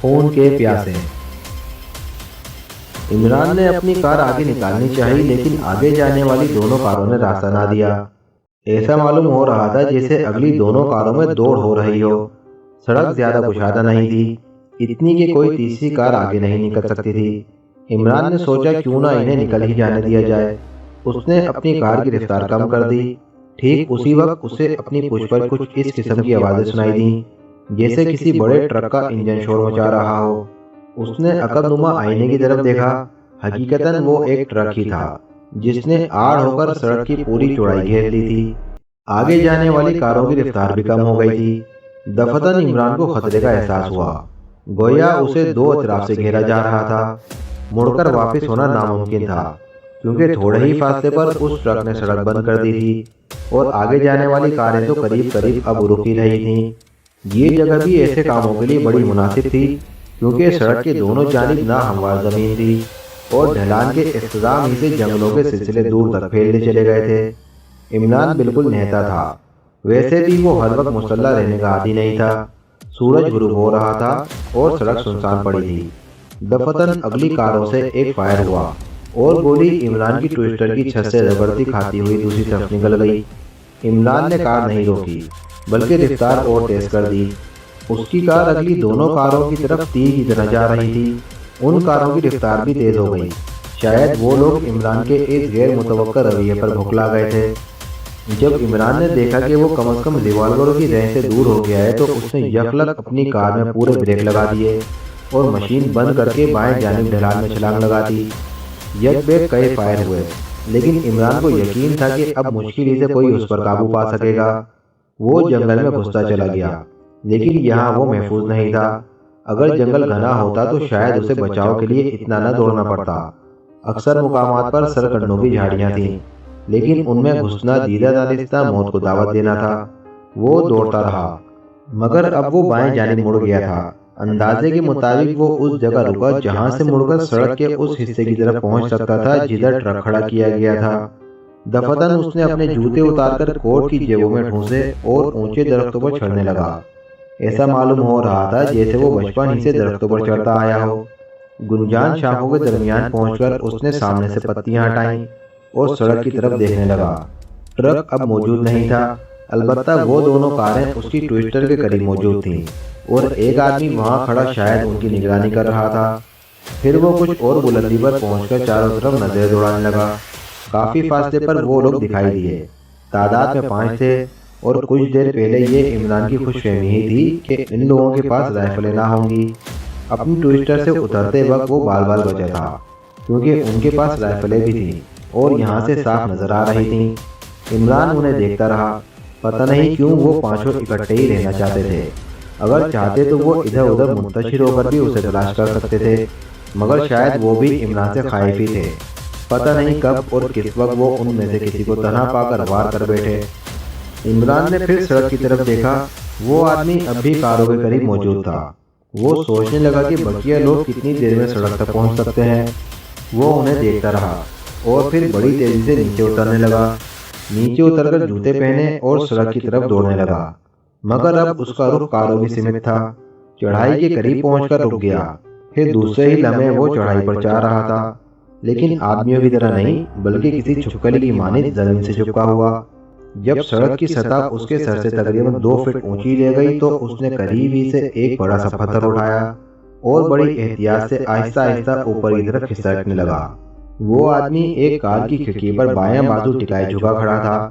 خون کے پیاسے۔ عمران نے اپنی کار آگے نکالنی چاہی، لیکن آگے جانے والی دونوں کاروں نے راستہ نہ دیا۔ ایسا معلوم ہو رہا تھا جیسے اگلی دونوں کاروں میں دوڑ ہو رہی ہو۔ سڑک زیادہ کشادہ نہیں تھی، اتنی کہ کوئی تیسری کار آگے نہیں نکل سکتی تھی۔ عمران نے سوچا کیوں نہ انہیں نکل ہی جانے دیا جائے۔ اس نے اپنی کار کی رفتار کم کر دی۔ ٹھیک اسی وقت اسے اپنی پشت پر کچھ اس قسم کی آوازیں سنائی دیں جیسے کسی بڑے ٹرک کا انجن شور مچا رہا ہو۔ اس نے عقب نما آئینے کی طرف دیکھا۔ حقیقتاً وہ ایک ٹرک ہی تھا جس نے آڑ ہو کر سڑک کی پوری چوڑائی گھیر لی تھی۔ آگے جانے والی کاروں کی رفتار بھی کم ہو گئی تھی۔ دفعتاً عمران کو خطرے کا احساس ہوا، گویا اسے دو اطراف سے گھیرا جا رہا تھا۔ مڑ کر واپس ہونا ناممکن تھا کیونکہ تھوڑے ہی فاصلے پر اس ٹرک نے سڑک بند کر دی تھی اور آگے جانے والی کاریں تو قریب قریب اب رک ہی رہی تھیں۔ یہ جگہ بھی ایسے کاموں کے لیے بڑی مناسب تھی کیونکہ سڑک کے دونوں جانب ناہموار زمین تھی اور ڈھلان کے اختتام ہی سے جنگلوں کے سلسلے دور تک پھیلتے چلے گئے تھے۔ عمران بالکل نہتا تھا، ویسے بھی وہ ہر وقت مسلح رہنے کا عادی نہیں تھا۔ سورج غروب ہو رہا تھا اور سڑک سنسان پڑی تھی۔ دفعتاً اگلی کاروں سے ایک فائر ہوا اور گولی عمران کی ٹوئسٹر کی چھت سے ربڑتی کھاتی ہوئی دوسری طرف نکل گئی۔ عمران نے کار نہیں روکی بلکہ رفتار اور تیز کر دی۔ اس کی کار اگلی دونوں کاروں کی طرف تیر کی طرح جا رہی تھی۔ ان کاروں کی رفتار بھی تیز ہو گئی۔ شاید وہ لوگ عمران کے اس غیر متوقع رویے پر بھوکلا گئے تھے۔ جب عمران نے دیکھا کہ وہ کم از کم ریوالوروں کی رینج سے دور ہو گیا ہے تو اس نے یکلک اپنی کار میں پورے بریک لگا دیے اور مشین بند کر کے بائیں جانب ڈھلان میں چھلانگ لگا دی۔ یک بیک کئی فائر ہوئے لیکن عمران کو یقین تھا کہ اب مشکل ہی سے کوئی اس پر قابو پا سکے گا۔ وہ جنگل میں گھستا چلا گیا لیکن یہاں وہ محفوظ نہیں تھا۔ اگر جنگل گھنا ہوتا تو شاید اسے بچاؤ کے لیے اتنا نہ دوڑنا پڑتا۔ اکثر مقامات پر سرکنڈوں کی جھاڑیاں تھیں لیکن ان میں گھسنا دیدہ دانستہ موت کو دعوت دینا تھا۔ وہ دوڑتا رہا مگر اب وہ بائیں جانب مڑ گیا تھا۔ اندازے کے مطابق وہ اس جگہ رکا جہاں سے مڑ کر سڑک کے اس حصے کی طرف پہنچ سکتا تھا جدھر ٹرک کھڑا کیا گیا تھا۔ دفعتاً اس نے اپنے جوتے اتار کر کوٹ کی جیبوں میں ٹھونسے اور اونچے درختوں پر چڑھنے لگا۔ ایسا معلوم ہو رہا تھا جیسے وہ بچپن ہی سے درختوں پر چڑھتا آیا ہو۔ گنجان شاخوں کے درمیان پہنچ کر اس نے سامنے سے پتیاں ہٹائیں اور سڑک کی طرف دیکھنے لگا۔ ٹرک اب موجود نہیں تھا، البتہ وہ دونوں کاریں اس کی ٹوئسٹر کے قریب موجود تھیں اور ایک آدمی وہاں کھڑا شاید ان کی نگرانی کر رہا تھا۔ پھر وہ کچھ اور بلندی پر پہنچ کر چاروں طرف نظریں دوڑانے لگا۔ کافی فاصلے پر وہ لوگ دکھائی دیے، تعداد میں 5 تھے اور کچھ دیر پہلے یہ عمران کی خوش فہمی ہی تھی کہ ان لوگوں کے پاس رائفلیں نہ ہوں گی۔ اپنی ٹوئسٹر سے اترتے وقت وہ بال بال بچا تھا کیونکہ ان کے پاس رائفلیں بھی تھیں اور یہاں سے صاف نظر آ رہی تھیں۔ عمران انہیں دیکھتا رہا، پتہ نہیں کیوں وہ پانچوں اکٹھے ہی رہنا چاہتے تھے۔ اگر چاہتے تو وہ ادھر ادھر منتشر ہو کر بھی اسے تلاش کر سکتے تھے مگر شاید وہ بھی عمران سے خائف ہی تھے۔ پتہ نہیں کب اور کس وقت وہ ان میں سے کسی کو تنہا پا کر وار کر بیٹھے۔ عمران نے پھر سڑک کی طرف دیکھا، وہ آدمی اب بھی کاروں کے قریب موجود تھا۔ وہ سوچنے لگا کہ بقیہ لوگ کتنی دیر میں سڑک تک پہنچ سکتے ہیں۔ وہ انہیں دیکھتا رہا اور پھر بڑی تیزی سے نیچے اترنے لگا۔ نیچے اتر کر جوتے پہنے اور سڑک کی طرف دوڑنے لگا مگر اب اس کا رخ کاروں کی سمت تھا۔ چڑھائی کے قریب پہنچ کر رک گیا، پھر دوسرے ہی لمحے وہ چڑھائی پر چاہ رہا تھا لیکن آدمیوں کی طرح نہیں بلکہ کسی چھپکلی کی مانند زمین سے چپکا ہوا۔ جب سڑک کی سطح اس کے سر سے تقریباً 2 فٹ اونچی لے گئی تو اس نے قریب ہی سے ایک بڑا سا پتھر اٹھایا اور بڑی احتیاط سے آہستہ آہستہ اوپر کی طرف کھسکنے لگا۔ وہ آدمی ایک کار کی کھڑکی پر بایاں بازو ٹکائے جھکا کھڑا تھا،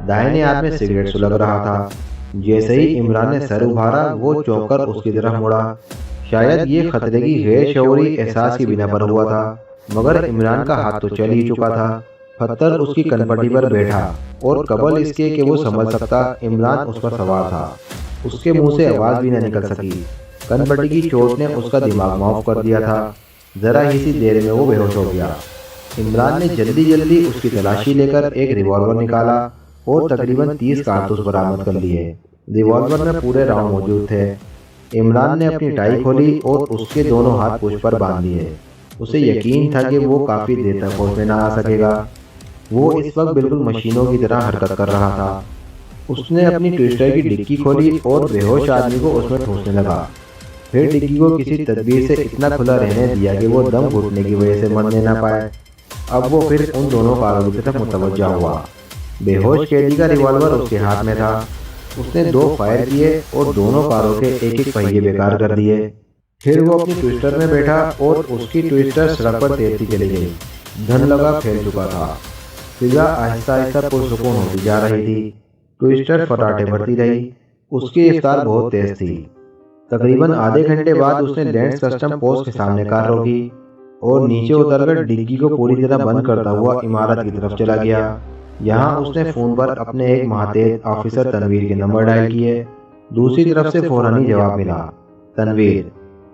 دائیں ہاتھ میں سگریٹ سلگ رہا تھا۔ جیسے ہی عمران نے سر ابھارا وہ چونک کر اس کی طرف مڑا۔ شاید یہ خطرے کی غیر شعوری احساس کی بنا پر ہوا تھا مگر عمران کا ہاتھ تو چل ہی چکا تھا۔ پتھر اس کی کنپٹی پر بیٹھا اور قبل اس کے کہ وہ سنبھل سکتا عمران اس پر سوار تھا۔ اس کے منہ سے آواز بھی نہ نکل سکی۔ کنپٹی کی چوٹ نے اس کا دماغ معاف کر دیا تھا۔ ذرا ہی سی دیر میں وہ بے ہوش ہو گیا۔ عمران نے جلدی جلدی اس کی تلاشی لے کر ایک ریوالور نکالا اور تقریباً 30 کارتوس برآمد کر لیے۔ ریوالور میں پورے راؤنڈ موجود تھے۔ عمران نے اپنی ٹائی کھولی اور اس کے دونوں ہاتھ پشت پر باندھ لیے۔ اسے یقین تھا کہ وہ کافی دیر تک ہوش میں نہ آ سکے گا۔ وہ اس وقت بالکل مشینوں کی طرح حرکت کر رہا تھا۔ اس نے اپنی ٹوئسٹر کی ڈکی کھولی اور بے ہوش آدمی کو اس میں ٹھونسنے لگا۔ پھر ڈگی کو کسی تدبیر سے اتنا کھلا رہنے دیا کہ وہ دم گھٹنے کی وجہ سے مرنے نہ پائے۔ اب وہ پھر ان دونوں کاروں کی طرف متوجہ ہوا۔ بے ہوش قیدی کا ریوالور اس کے ہاتھ میں تھا۔ اس نے 2 فائر کیے اور دونوں کاروں کے ایک پہیے بیکار کر دیے۔ پھر وہ اپنی ٹوئسٹر میں بیٹھا اور اس کی ٹوئسٹر سڑک پر تیزی چلی گئی۔ دھن لگا پھیل چکا تھا۔ فضا آہستہ آہستہ پرسکون ہوتی جا رہی تھی۔ ٹوئسٹر فٹاٹے بھرتی رہی۔ اس کی رفتار بہت تیز تھی۔ تقریباً آدھے گھنٹے بعد اس نے لینڈز کسٹم پوسٹ کے سامنے کار روکی اور نیچے اتر کر ڈگی کو پوری طرح بند کرتا ہوا عمارت کی طرف چلا گیا۔ یہاں اس نے فون پر اپنے ایک ماتحت آفیسر تنویر کے نمبر ڈائل کیے۔ دوسری طرف سے فوراً جواب ملا۔ تنویر،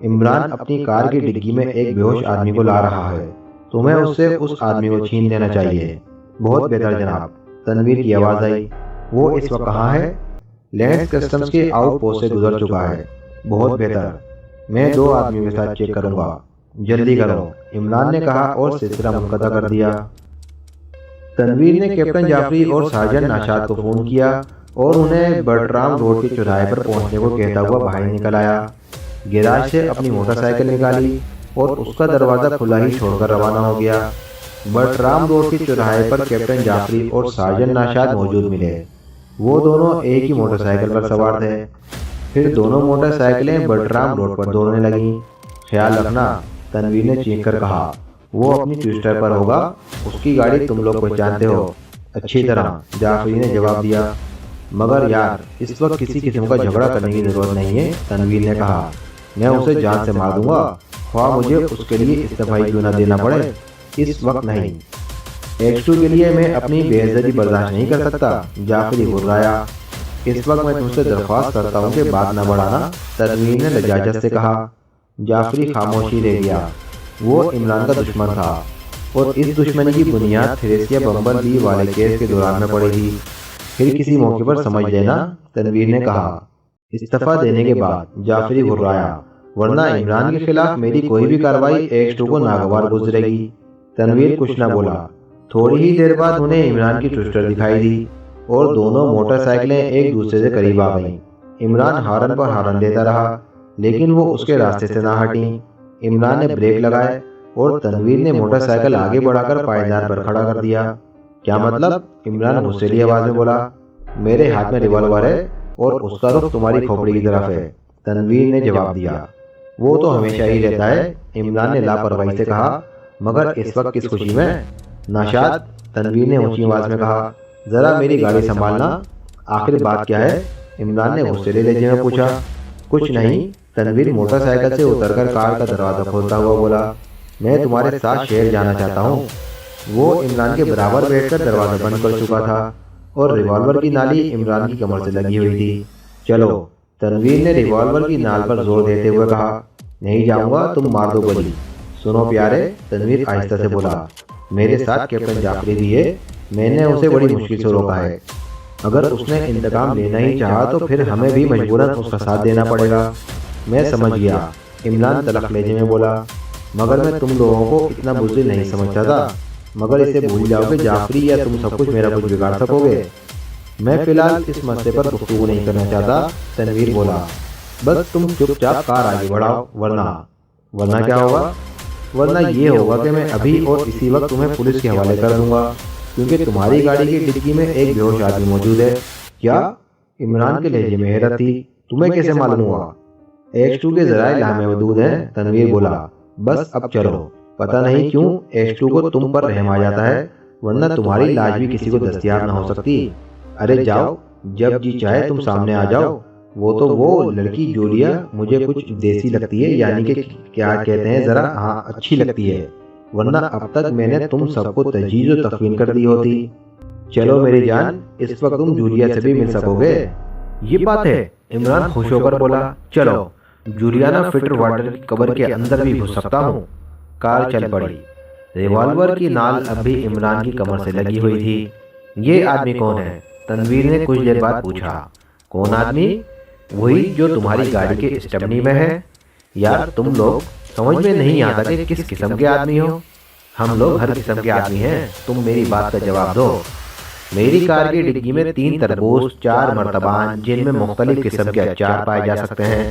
عمران اپنی کار کی ڈگی میں ایک بے ہوش آدمی کو لا رہا ہے، تمہیں اس سے اس آدمی کو چھین لینا چاہیے۔ بہت بہتر جناب، تنویر کی آواز آئی۔ وہ اس وقت کہاں ہے؟ لینڈز کسٹمز کے آؤٹ پوسٹ سے گزر چکا ہے۔ بہت بہتر، میں 2 آدمیوں کے ساتھ چیک کروں گا، جلدی کرو، عمران نے کہا اور سلسلہ منقطع کر دیا۔ تنویر نے کیپٹن جعفری اور سارجنٹ ناشاد کو فون کیا اور انہیں برٹرام روڈ کے چوراہے پر پہنچنے کو کہتا ہوا باہر نکل آیا۔ گیراج سے اپنی موٹر سائیکل نکالی اور اس کا دروازہ کھلا ہی چھوڑ کر روانہ ہو گیا۔ برٹرام روڈ کے چوراہے پر کیپٹن جعفری اور سارجنٹ ناشاد موجود ملے۔ وہ دونوں ایک ہی موٹر سائیکل پر سوار تھے۔ پھر دونوں موٹر سائیکلیں برٹرام روڈ پر دوڑنے لگیں۔ خیال رکھنا، تنویر نے چینک کر کہا، وہ اپنی ٹوئسٹر پر ہوگا، اس کی گاڑی تم لوگ پہچانتے ہو اچھی طرح، جعفری نے جواب دیا۔ مگر یار، اس وقت کسی قسم کا جھگڑا کرنے کی ضرورت نہیں ہے، تنویر نے کہا۔ میں اسے جان سے مار دوں گا، خواہ مجھے اس کے لیے استعفائی کیوں نہ دینا پڑے۔ اس وقت نہیں، X2 کے لیے میں اپنی بے عزتی برداشت نہیں کر سکتا، جعفری گھبرایا۔ اس وقت میں تم سے درخواست کرتا ہوں کہ بات نہ بڑھانا، تنویر نے لجاجت سے کہا۔ جعفری خاموشی رہ گیا۔ وہ عمران کا دشمن تھا اور اس دشمنی کی بنیاد تھریسیا بمبل بی والے کیس کے دوران میں پڑی تھی۔ پھر کسی موقع پر سمجھ لینا، تنویر نے کہا۔ استعفیٰ دینے کے بعد جعفری گھبرایا، ورنہ عمران کے خلاف میری کوئی بھی کارروائی X2 کو ناگوار گزرے گی۔ تنویر کچھ نہ بولا۔ تھوڑی ہی دیر بعد انہیں عمران کی ٹوئسٹر دکھائی دی اور دونوں موٹر سائیکلیں ایک دوسرے سے قریب آ گئیں۔ عمران ہارن پر ہارن دیتا رہا لیکن وہ اس کے راستے سے نہ ہٹیں۔ عمران نے بریک لگائے اور تنویر نے موٹر سائیکل آگے بڑھا کر پائیدان پر کھڑا کر دیا۔ کیا مطلب؟ عمران غصیلی آواز میں بولا۔ میرے ہاتھ میں ریوالور ہے اور اس کا رخ تمہاری کھوپڑی کی طرف ہے، تنویر نے جواب دیا۔ وہ تو ہمیشہ ہی رہتا ہے، عمران نے لاپرواہی سے کہا، مگر اس وقت کس خوشی میں؟ ناشاد، تنویر نے اونچی آواز میں کہا، ذرا میری گاڑی سنبھالنا۔ آخر بات کیا ہے؟ عمران نے غصیلے لہجے میں پوچھا۔ کچھ نہیں، تنویر موٹر سائیکل سے اتر کر کار کا دروازہ کھولتا ہوا بولا، میں تمہارے ساتھ شہر جانا چاہتا ہوں۔ وہ عمران کے برابر بیٹھ کر دروازہ بند کر چکا تھا اور ریوالور کی نالی عمران کی کمر سے لگی ہوئی تھی۔ چلو، تنویر نے ریوالور کی نال پر زور دیتے ہوئے کہا۔ نہیں جاؤں گا، تم مار دو گولی۔ سنو پیارے، تنویر آہستہ سے بولا، میرے ساتھ کیپٹن جعفری بھی ہے، میں نے اسے بڑی مشکل سے روکا ہے۔ اگر اس نے انتقام لینا ہی چاہا تو پھر ہمیں بھی مجبوراً اس کا ساتھ دینا پڑے گا۔ میں سمجھ گیا، عمران تلخ لہجے میں بولا، مگر میں تم لوگوں کو اتنا بزدل نہیں سمجھتا تھا، مگر اسے بھول جاؤ کہ جعفری یا تم سب کچھ میرا کچھ بگاڑ سکو گے۔ میں فی الحال اس مسئلے پر گفتگو نہیں کرنا چاہتا، تنویر بولا، بس تم چپ چاپ کار آگے بڑھاؤ، ورنہ کیا ہوگا؟ ورنہ یہ ہوگا کہ میں ابھی اور اسی وقت تمہیں پولیس کے حوالے کر دوں گا، کیونکہ تمہاری گاڑی کی ڈگی میں ایک بے ہوش آدمی موجود ہے۔ کیا؟ عمران کے لہجے میں حیرت تھی۔ تمہیں کیسے معلوم ہوا؟ X2 کے ذرائع لامحدود ہیں، تنویر بولا، بس اب چلو۔ پتہ نہیں کیوں X2 کو تم پر رحم آ جاتا ہے، ورنہ تمہاری لاش بھی کسی کو دستیاب نہ ہو سکتی۔ ارے جاؤ، جب جی چاہے تم سامنے آ جاؤ۔ وہ لڑکی جولیا مجھے کچھ دیسی لگتی ہے، یعنی کہ کیا کہتے ہیں ذرا، ہاں اچھی لگتی ہے، ورنہ اب تک میں نے تم سب کو تجہیز و تکفین کر دی ہوتی۔ چلو میری جان، اس وقت تم جولیا سے بھی مل سکو گے۔ یہ بات ہے، عمران خوش ہو کر بولا، چلو، جولیانا فٹر واٹر کی قبر کے اندر بھی گھس سکتا ہوں۔ کار چل پڑی۔ ریوالور کی نال اب بھی عمران کی کمر سے لگی ہوئی تھی۔ یہ آدمی کون ہے؟ تنویر نے کچھ دیر بعد پوچھا۔ کون آدمی؟ وہی جو تمہاری گاڑی کے اسٹپنی میں ہے۔ یار تم لوگ سمجھ میں نہیں آتا کہ کس قسم کے آدمی ہو۔ ہم لوگ ہر قسم کے آدمی ہیں، تم میری بات کا جواب دو۔ میری کار کی ڈگی میں 3 تربوز، 4 مرتبان جن میں مختلف قسم کے اچار پائے جا سکتے ہیں۔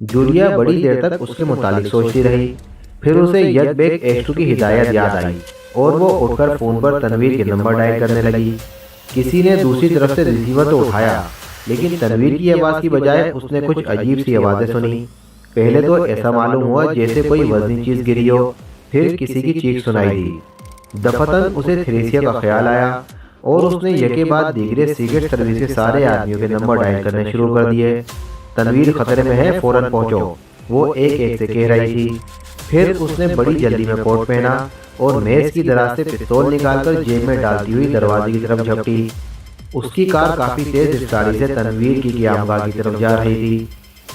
جولیا بڑی دیر تک اس کے متعلق سوچتی رہی، پھر اسے یک بیک ایشٹو کی ہدایت یاد آئی اور وہ اٹھ کر فون پر تنویر کے نمبر ڈائل کرنے لگی۔ کسی نے دوسری طرف سے ریسیور تو اٹھایا، لیکن تنویر کی آواز کی بجائے اس نے کچھ عجیب سی آوازیں سنی۔ پہلے تو ایسا معلوم ہوا جیسے کوئی وزنی چیز گری ہو، پھر کسی کی چیخ سنائی دی۔ دفتن اسے تھریسیا کا خیال آیا اور اس نے یکے بعد دیگرے سیکرٹ سروس کے سارے آدمیوں کے نمبر ڈائل کرنے شروع کر دیے۔ تنویر خطرے میں ہے، فوراً پہنچو، وہ ایک ایک سے کہہ رہی تھی۔ پھر اس نے بڑی جلدی میں کوٹ پہنا اور میز کی دراز سے پستول نکال کر جیب میں ڈالتی ہوئی دروازے کی طرف جھپٹی۔ اس کی کار کافی تیز رفتاری سے تنویر کی قیامگاہ کی طرف جا رہی تھی۔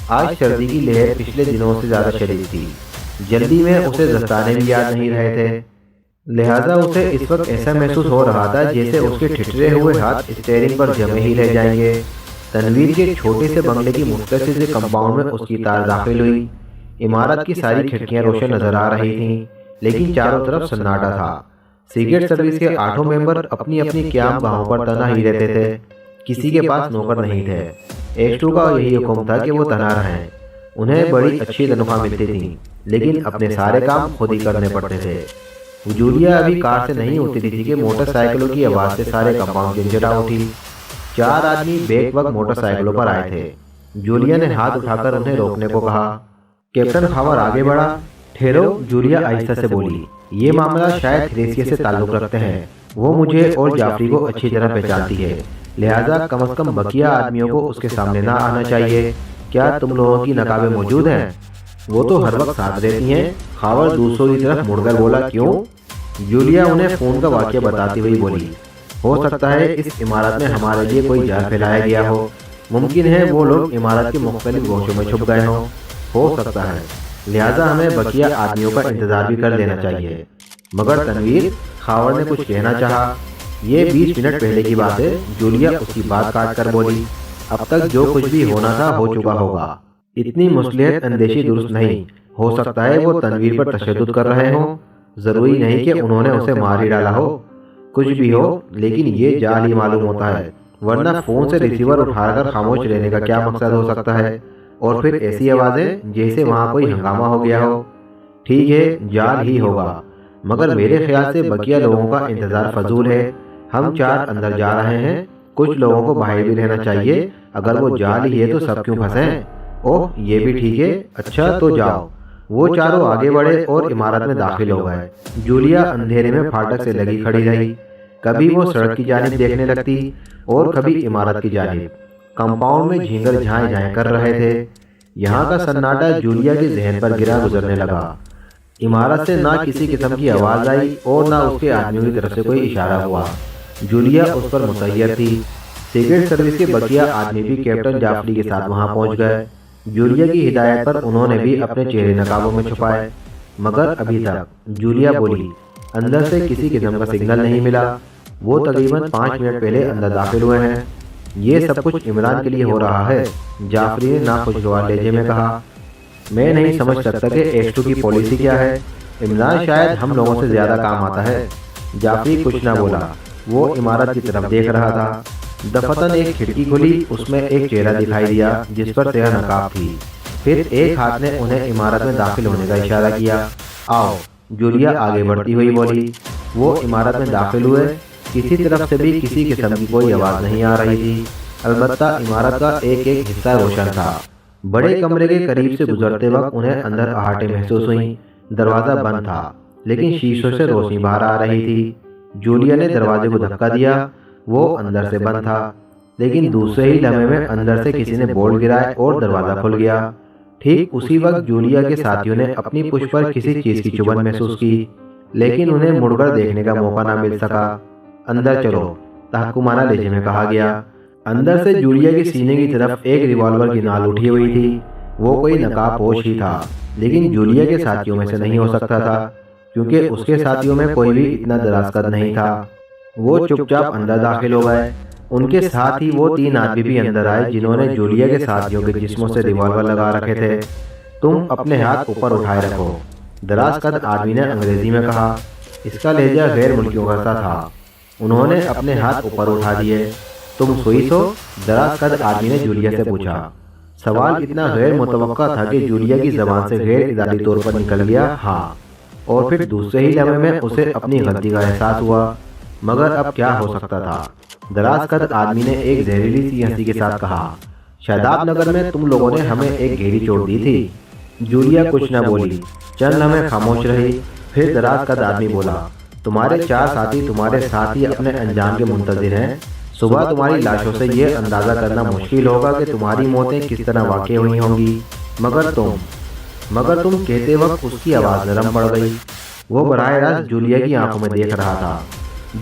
آج سردی کی لہر پچھلے دنوں سے زیادہ شدید تھی۔ جلدی میں اسے دستانے بھی یاد نہیں رہے تھے، لہذا اسے اس وقت ایسا محسوس ہو رہا تھا جیسے اس کے ٹھٹرے ہوئے ہاتھ اسٹیئرنگ پر جمے ہی رہ جائیں گے۔ تنویر کے چھوٹے سے بنگلے کی مختصر سے کمپاؤنڈ میں اس کی کار داخل ہوئی۔ عمارت کی ساری کھڑکیاں روشن نظر آ رہی تھیں، لیکن چاروں طرف سناٹا تھا۔ سیکرٹ سروس کے 8 ممبر اپنی اپنی قیام گاہوں پر تنہا ہی رہتے تھے، کسی کے پاس نوکر نہیں تھے۔ ایشٹو کا یہی حکم تھا کہ وہ تنہا رہیں۔ انہیں بڑی اچھی تنخواہ ملتی تھی، لیکن اپنے سارے کام خود ہی کرنے پڑتے تھے۔ جولیا ابھی کار سے نہیں اتری تھی کہ موٹر سائیکلوں کی آواز سے سارے کمپاؤنڈ جنجھلا اٹھی۔ 4 آدمی بیک وقت موٹر سائیکلوں پر آئے تھے۔ جولیا نے ہاتھ اٹھا کر انہیں روکنے کو کہا۔ کیپٹن خاور آگے بڑھا۔ ٹھہرو، جولیا آہستہ سے بولی، یہ معاملہ شاید تھریسیا سے تعلق رکھتے ہیں۔ وہ مجھے اور جعفری کو اچھی طرح پہچانتی ہے، لہذا کم از کم بقیہ آدمیوں کو اس کے سامنے نہ آنا چاہیے۔ کیا تم لوگوں کی نقابیں موجود ہیں؟ وہ تو ہر وقت ساتھ رہتی ہیں۔ خاور دوسروں کی طرف مڑ کر بولا، کیوں؟ جولیا انہیں فون کا واقعہ بتاتی ہوئی بولی، ہو سکتا ہے اس عمارت میں ہمارے لیے کوئی جال پھیلایا گیا ہو۔ ممکن ہے وہ لوگ عمارت کے مختلف گوشوں میں چھپ گئے ہوں، ہو سکتا ہے، لہذا ہمیں بقیہ آدمیوں کا انتظار بھی کر لینا چاہیے۔ مگر تنویر، خاور نے کچھ کہنا چاہا۔ یہ 20 منٹ پہلے کی بات ہے، جولیا اس کی بات کاٹ کر بولی، اب تک جو کچھ بھی ہونا تھا ہو چکا ہوگا۔ اتنی مصلحت اندیشی درست نہیں، ہو سکتا ہے وہ تنویر پر تشدد کر رہے ہوں، ضروری نہیں کہ انہوں نے اسے مار ہی ڈالا ہو۔ کچھ بھی ہو، لیکن یہ جال ہی معلوم ہوتا ہے، ورنہ فون سے ریسیور اٹھا کر خاموش رہنے کا کیا مقصد ہو سکتا ہے؟ اور پھر ایسی آوازیں جیسے وہاں کوئی ہنگامہ ہو گیا ہو۔ ٹھیک ہے، جال ہی ہوگا، مگر میرے خیال سے بقیہ لوگوں کا انتظار فضول ہے۔ ہم 4 اندر جا رہے ہیں، کچھ لوگوں کو باہر بھی رہنا چاہیے۔ اگر وہ جال ہی ہے تو سب کیوں پھنسیں؟ اوہ، یہ بھی ٹھیک ہے، اچھا تو جاؤ۔ وہ چاروں آگے بڑھے اور عمارت میں داخل ہو گئے۔ جولیا اندھیرے میں پھاٹک سے لگی کھڑی رہی، کبھی وہ سڑک کی جانب دیکھنے لگتی اور کبھی عمارت کی جانب۔ کمپاؤنڈ میں جھینگر جھائیں جھائیں کر رہے تھے۔ یہاں کا سناٹا جولیا کے ذہن پر گرا گزرنے لگا۔ عمارت سے نہ کسی قسم کی آواز آئی اور نہ اس کے آدمیوں کی طرف سے کوئی اشارہ ہوا۔ جولیا اس پر مسیر تھی۔ سیکرٹ سروس کے بقیہ آدمی بھی کیپٹن جعفری کے ساتھ وہاں پہنچ گئے۔ جولیا کی ہدایت پر انہوں نے بھی اپنے چہرے نقابوں میں چھپائے، مگر ابھی تک، جولیا بولی، اندر سے کسی قسم کا سگنل نہیں ملا۔ وہ تقریباً 5 منٹ پہلے اندر داخل ہوئے ہیں۔ یہ سب کچھ عمران کے لیے ہو رہا ہے، جعفری نے ناخوشگوار لہجے میں کہا۔ میں نہیں سمجھ سکتا کہ ایشٹو کی پالیسی کیا ہے۔ عمران شاید ہم لوگوں سے زیادہ کام آتا ہے۔ جعفری کچھ نہ بولا، وہ عمارت کی طرف دیکھ رہا تھا۔ دفتن ایک کھڑکی کھلی، اس میں ایک چہرہ دکھائی دیا جس پر سیاہ نقاب تھی۔ پھر ایک ہاتھ نے انہیں عمارت میں داخل ہونے کا اشارہ کیا۔ آؤ، جولیا آگے بڑھتی ہوئی بولی۔ وہ عمارت میں داخل ہوئے۔ کسی طرف سے بھی کسی قسم کی کوئی آواز نہیں آ رہی تھی، البتہ عمارت کا ایک ایک حصہ روشن تھا۔ بڑے کمرے کے قریب سے گزرتے وقت انہیں اندر آہٹیں محسوس ہوئیں۔ دروازہ بند تھا، لیکن شیشوں سے روشنی باہر آ رہی تھی۔ جولیا نے دروازے کو دھکا دیا، وہ اندر سے بند تھا، لیکن دوسرے ہی لمحے میں اندر سے کسی نے بولٹ گرائے اور دروازہ کھل گیا۔ ٹھیک اسی وقت جولیا کے ساتھیوں نے اپنی پشت پر کسی چیز کی چبھن محسوس کی، لیکن انہیں مڑ کر دیکھنے کا موقع نہ مل سکا۔ اندر چلو، تحکمانہ لہجے میں کہا گیا۔ اندر سے جولیا کے سینے کی طرف ایک ریوالور کی نال اٹھی ہوئی تھی۔ وہ کوئی نقاب پوش ہی تھا، لیکن جولیا کے ساتھیوں میں سے نہیں ہو سکتا تھا، کیونکہ اس کے ساتھیوں میں کوئی بھی اتنا دراز قد نہیں تھا۔ وہ چپ چاپ اندر داخل ہو گئے۔ ان کے ساتھ ہی وہ 3 آدمی بھی اندر آئے جنہوں نے جولیا کے ساتھیوں کے جسموں سے ریوالور لگا رکھے تھے۔ تم اپنے ہاتھ اوپر اٹھائے رکھو، دراز قد آدمی نے انگریزی میں کہا۔ اس کا لہجہ غیر ملکیوں کا تھا۔ انہوں نے اپنے ہاتھ اوپر اٹھا دیے۔ تم سوئس ہو؟ دراز قد آدمی نے جولیا سے پوچھا۔ سوال اتنا غیر متوقع تھا کہ جولیا کی زبان سے غیر ارادی طور پر نکل گیا ہاں، اور پھر دوسرے ہی لمحے میں اسے اپنی غلطی کا احساس ہوا۔ مگر اب کیا ہو سکتا تھا؟ دراز قد آدمی نے ایک زہریلی سی ہنسی کے ساتھ کہا، شاداب نگر میں تم لوگوں نے ہمیں ایک گھیری چوٹ دی تھی۔ جولیا کچھ نہ بولی، چند لمحے خاموش رہی، پھر دراز قد آدمی بولا، تمہارے 4 ساتھی تمہارے ساتھ ہی اپنے انجام کے منتظر ہیں۔ صبح تمہاری لاشوں سے یہ اندازہ کرنا مشکل ہوگا کہ تمہاری موتیں کس طرح واقع ہوئی ہوں گی، مگر تم کہتے وقت اس کی آواز نرم پڑ گئی۔ وہ براہ راست جولیا کی آنکھوں میں دیکھ رہا تھا۔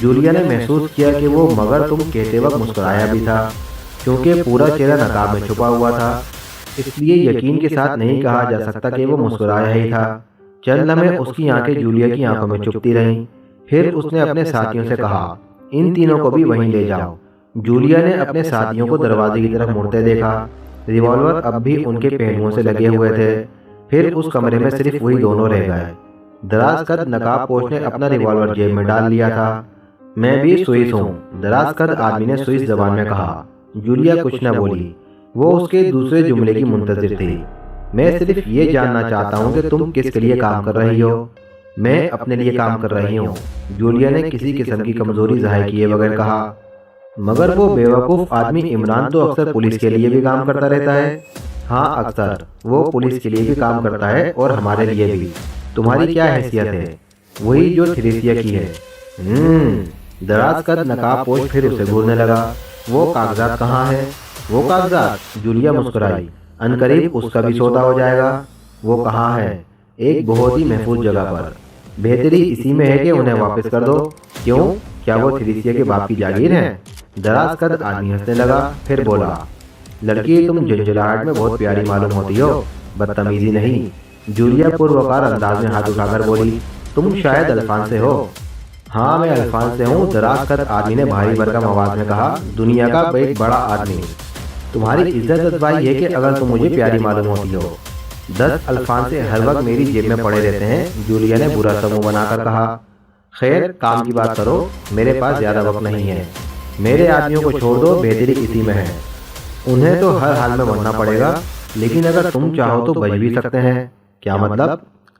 جولیا نے محسوس کیا کہ وہ مگر تم کہتے وقت مسکرایا بھی تھا، کیونکہ پورا چہرہ نقاب میں چھپا ہوا تھا، اس لیے یقین کے ساتھ نہیں کہا جا سکتا کہ وہ مسکرایا ہی تھا۔ چند لمحے اس کی آنکھیں جولیا کی آنکھوں میں چپتی رہیں، پھر اس نے اپنے ساتھیوں سے کہا، ان تینوں کو بھی وہیں لے جاؤ۔ جولیا نے اپنے ساتھیوں کو دروازے کی طرف مڑتے دیکھا، ریوالور اب بھی ان کے پہلوؤں سے لگے ہوئے تھے۔ پھر اس کمرے میں صرف وہی دونوں رہ گئے۔ دراز قد نقاب پوش نے اپنا ریوالور جیب میں ڈال لیا تھا۔ میں بھی سوئس ہوں، دراز قد آدمی نے سوئس زبان میں کہا۔ جولیا کچھ نہ بولی، وہ اس کے دوسرے جملے کی منتظر تھی۔ میں صرف یہ جاننا چاہتا ہوں کہ تم کس کے لیے کام کر رہی ہو؟ میں اپنے لیے کام کر رہی ہوں، جولیا نے کسی قسم کی کمزوری ظاہر کیے بغیر کہا۔ مگر وہ بیوقوف آدمی عمران تو اکثر پولیس کے لیے بھی کام کرتا رہتا ہے۔ ہاں اکثر وہ پولیس کے لیے بھی کام کرتا ہے اور ہمارے لیے بھی۔ تمہاری کیا حیثیت ہے؟ وہی جو تھریسیا کی ہے۔ دراز قد نقاب پوش پھر اسے گھورنے لگا۔ وہ کاغذات کہاں ہے؟ وہ کاغذات؟ جولیا مسکرائی، عنقریب اس کا بھی سودا ہو جائے گا۔ وہ کہاں ہے؟ ایک بہت ہی محفوظ جگہ پر۔ بہتری اسی میں ہے کہ انہیں واپس کر دو۔ کیوں؟ کیا وہ تھریسیا کے باپ کی جاگیر ہیں؟ دراز قد آدمی ہنسنے لگا، پھر بولا، لڑکی تم جھنجھلاہٹ میں بہت پیاری معلوم ہوتی ہو، بدتمیزی نہیں۔ جولیا پروقار انداز میں ہاتھ اٹھا کر بولی، تم شاید الفان سے ہو۔ ہاں میں الفان سے ہوں، دراز قد آدمی نے بھاری بھرکم آواز میں کہا، دنیا کا ایک بڑا آدمی۔ تمہاری عزت افزائی ہے کہ اگر تم مجھے پیاری معلوم ہوتی ہو۔ 10 الفان سے ہر وقت میری جیب میں پڑے رہتے ہیں، جولیا نے برا سا منہ بنا کر کہا۔ خیر کام کی بات کرو، میرے پاس زیادہ وقت نہیں ہے۔ میرے آدمیوں کو چھوڑ دو، بہتری اسی میں ہے۔ انہیں تو ہر حال میں مرنا پڑے گا، لیکن اگر تم چاہو تو بچ بھی سکتے ہیں۔ کیا مطلب؟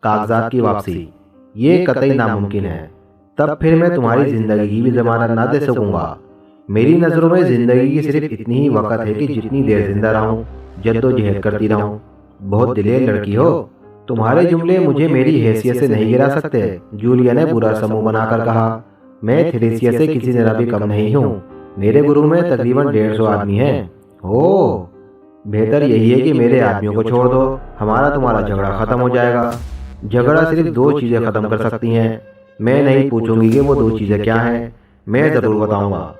کاغذات کی واپسی؟ یہ قطعی ناممکن ہے۔ تب پھر میں تمہاری زندگی کی بھی ضمانت نہ دے سکوں گا۔ میری نظروں میں زندگی کی صرف اتنی ہی وقت ہے کہ جتنی دیر زندہ رہوں، جد و جہد کرتی رہوں۔ بہت دلیر لڑکی ہو، تمہارے جملے مجھے میری حیثیت سے نہیں گرا سکتے، جولیا نے برا سا منہ بنا کر کہا۔ میں تھریسیا سے کسی طرح بھی کم نہیں ہوں، میرے گروہ میں تقریباً 150 آدمی ہیں۔ بہتر یہی ہے کہ میرے آدمیوں کو چھوڑ دو، ہمارا تمہارا جھگڑا ختم ہو جائے گا۔ جھگڑا صرف 2 چیزیں ختم کر سکتی ہیں۔ میں نہیں پوچھوں گی کہ وہ 2 چیزیں کیا ہیں، میں ضرور بتاؤں گا۔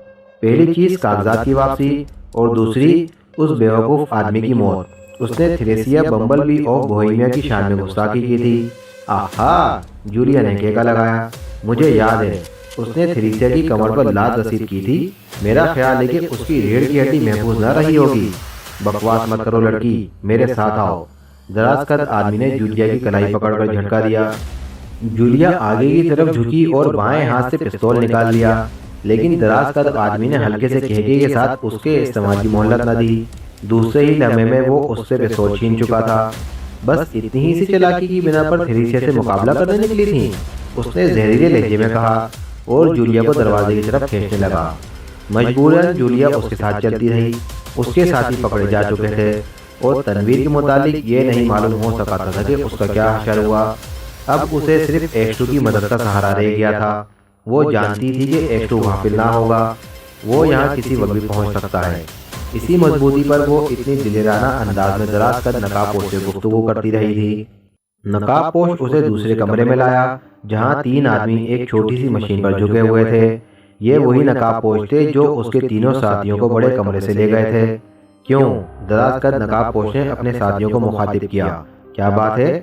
پہلی چیز کاغذات کی واپسی، اور دوسری اس بیوقوف آدمی کی موت۔ اس نے تھریسیا بمبل بی آف بوہیمیا کی شان میں گستاخی کی تھی۔ آہا، جولیا نے کہکا لگایا، مجھے یاد ہے، اس نے تھریسیا کی کمر پر لات رسید کی تھی۔ میرا خیال ہے کہ اس کی ریڑھ کی ہڈی محفوظ نہ رہی ہوگی۔ بکواس مت کرو لڑکی، میرے ساتھ آؤ۔ دراز قد آدمی نے جولیا کی کلائی پکڑ کر جھٹکا دیا۔ جولیا آگے کی طرف جھکی اور بائیں ہاتھ سے پستول نکال لیا، لیکن دراز قد آدمی نے ہلکے سے کہکے کے ساتھ اس کے استعمال کی مہلت نہ دی۔ دوسرے ہی لمحے میں وہ اس سے پستول چھین چکا تھا۔ بس اتنی ہی سی چالاکی کی بنا پر تھریسیا سے مقابلہ کرنے نکلی تھی، اس نے زہریلے لہجے میں کہا، اور جولیا کو دروازے کی طرف کھینچنے لگا۔ مجبوراً جولیا اس کے ساتھ چلتی رہی۔ اس کے ساتھی پکڑے جا چکے تھے، اور تنویر کے متعلق یہ نہیں معلوم ہو سکا تھا کہ اس کا کیا حشر ہوا۔ اب اسے صرف ایکسٹو کی مدد کا سہارا رہ گیا تھا۔ وہ جانتی تھی کہ ایکسٹو غافل نہ ہوگا، وہ یہاں کسی وقت بھی پہنچ سکتا ہے۔ اسی مضبوطی پر وہ اتنی دلیرانہ انداز میں دراز قد نقاب پوش سے گفتگو کرتی رہی تھی۔ نقاب پوش اسے دوسرے کمرے میں لایا، جہاں 3 آدمی ایک چھوٹی سی مشین پر جھکے ہوئے تھے۔ یہ وہی نقاب پوش تھے جو اس کے تینوں ساتھیوں کو بڑے کمرے سے لے گئے تھے۔ کیوں؟ دراز قد نقاب پوش نے اپنے ساتھیوں کو مخاطب کیا، کیا بات ہے؟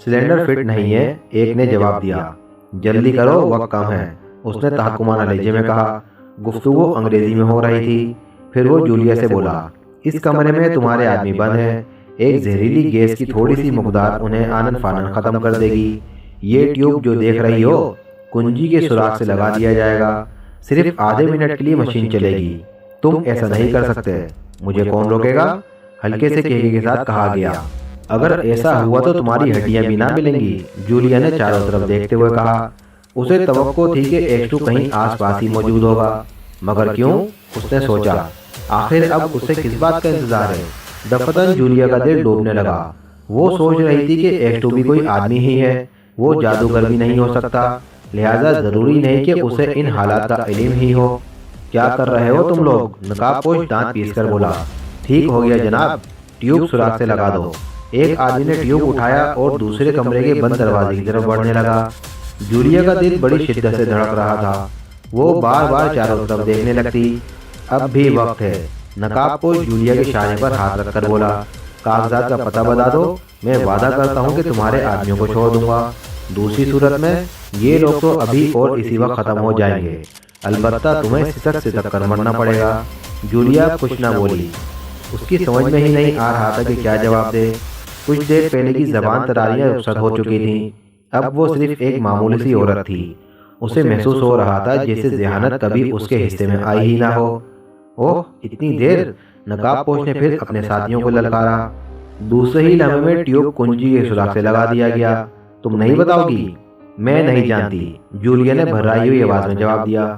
سلنڈر فٹ نہیں ہے، ایک نے جواب دیا۔ جلدی کرو، وقت کم ہے، اس نے تحکمانہ لہجے میں کہا۔ گفتگو انگریزی میں ہو رہی تھی۔ پھر وہ جولیا سے بولا، اس کمرے میں تمہارے آدمی بند ہیں، ایک زہریلی گیس کی تھوڑی سی مقدار انہیں آنن فانن ختم کر دے گی۔ یہ ٹیوب جو دیکھ رہی ہو، کنجی کے سوراخ سے لگا دیا جائے گا۔ صرف آدھے منٹ کے لیے مشین چلے گی، تم ایسا نہیں کر سکتے۔ مجھے کون روکے گا؟ ہلکے سے کہنے کے ساتھ کہا گیا۔ اگر ایسا ہوا تو تمہاری ہڈیاں بھی نہ ملیں گی، جولیا نے چاروں طرف دیکھتے ہوئے کہا۔ اسے توقع تھی کہ ایکسٹو کہیں آس پاس ہی موجود ہوگا، مگر کیوں؟ اس نے سوچا، آخر اب اسے کس بات کا انتظار ہے؟ دفتن جولیا کا دل ڈوبنے لگا۔ وہ سوچ رہی تھی کہ ایکسٹو بھی کوئی آدمی ہی ہے، وہ جادوگر بھی نہیں ہو سکتا، لہٰذا ضروری نہیں کہ اسے ان حالات کا علم ہی ہو۔ کیا کر رہے ہو تم لوگ؟ نقاب پوش دانت پیس کر بولا۔ ٹھیک ہو گیا جناب، ٹیوب سوراخ سے لگا دو۔ ایک آدمی نے ٹیوب اٹھایا اور دوسرے کمرے کے بند دروازے کی طرف بڑھنے لگا۔ جولیا کا دل بڑی شدت سے دھڑک رہا تھا، وہ بار بار چاروں طرف دیکھنے لگتی۔ اب بھی وقت ہے، نقاب پوش جولیا کے شانے پر ہاتھ رکھ کر بولا۔ کاغذات کا پتہ بتا دو، میں وعدہ کرتا ہوں کہ تمہارے آدمیوں کو چھوڑ دوں گا، دوسری صورت میں یہ لوگ تو ابھی اور اسی وقت ختم ہو جائیں گے، البتہ تمہیں سسک کر مرنا پڑے گا۔ جولیا کچھ نہ بولی، اس کی سمجھ میں ہی نہیں آ رہا تھا کہ کیا جواب دے۔ کچھ دیر پہلے کی زبان تراریاں رخصت ہو چکی تھیں، اب وہ صرف ایک معمولی سی عورت تھی۔ اسے محسوس ہو رہا تھا جیسے ذہانت کبھی اس کے حصے میں آئی ہی نہ ہو۔ اوہ اتنی دیر! نقاب پوش نے پھر اپنے ساتھیوں کو للکارا۔ دوسرے ہی لمحے میں ٹیوب کنجی کے سوراخ سے لگا دیا گیا۔ تم نہیں بتاؤ گی؟ میں نہیں جانتی، جولیا نے بھرائی ہوئی آواز میں جواب دیا۔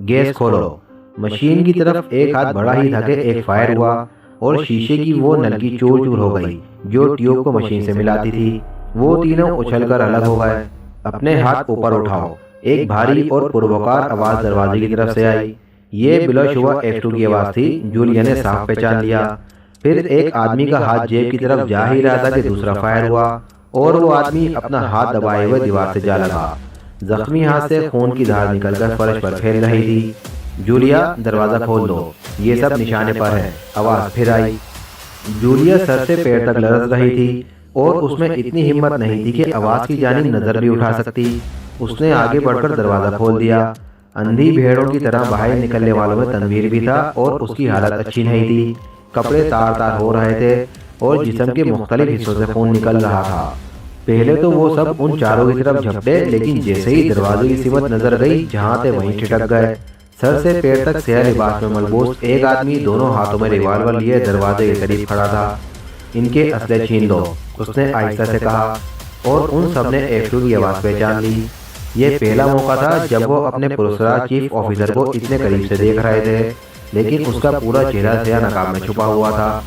گیس کھولو۔ مشین کی طرف ایک ہاتھ بڑھا ہی تھا کہ ایک فائر ہوا اور شیشے کی وہ نلکی چور چور ہو گئی جو ٹیوب کو مشین سے ملاتی تھی۔ وہ تینوں اچھل کر الگ ہو گئے۔ اپنے ہاتھ اوپر اٹھاؤ، ایک بھاری اور پروکار آواز دروازے کی طرف سے آئی۔ یہ بلا شبہ ایکسٹو کی آواز تھی، جولیا نے صاف پہچان لیا۔ پھر ایک آدمی کا ہاتھ جیب کی طرف جا ہی رہا تھا کہ دوسرا فائر ہوا اور وہ آدمی اپنا ہاتھ دبائے ہوئے دیوار سے جا لگا۔ زخمی ہاتھ سے خون کی دھار نکل کر فرش پر پھیل رہی تھی۔ جولیا دروازہ کھول دو، یہ سب نشانے پر ہے، آواز پھر آئی۔ جولیا سر سے پیر تک لرز رہی تھی اور اس میں اتنی ہمت نہیں تھی کہ آواز کی جانب نظر بھی اٹھا سکتی۔ اس نے آگے بڑھ کر دروازہ کھول دیا۔ اندھی بھیڑوں کی طرح باہر نکلنے والوں میں تنویر بھی تھا اور اس کی حالت اچھی نہیں تھی۔ کپڑے تار تار ہو رہے تھے اور جسم کے مختلف حصوں سے خون نکل رہا تھا۔ پہلے تو وہ سب ان چاروں کی طرف جھپٹے، لیکن جیسے ہی دروازے کی سمت نظر گئی جہاں تھے وہیں ٹھٹک گئے۔ سر سے پیر تک سیاہ لباس میں ملبوس ایک آدمی دونوں ہاتھوں میں ریوالور لیے دروازے کے قریب کھڑا تھا۔ ان کے اسلحے چھین لو، اس نے آہستہ سے کہا، اور ان سب نے ایکسٹو کی آواز پہچان لی۔ یہ پہلا موقع تھا جب وہ اپنے پرسرار چیف آفیسر کو اتنے قریب سے دیکھ رہے تھے، لیکن اس کا پورا چہرہ سیاہ نقاب میں چھپا ہوا تھا۔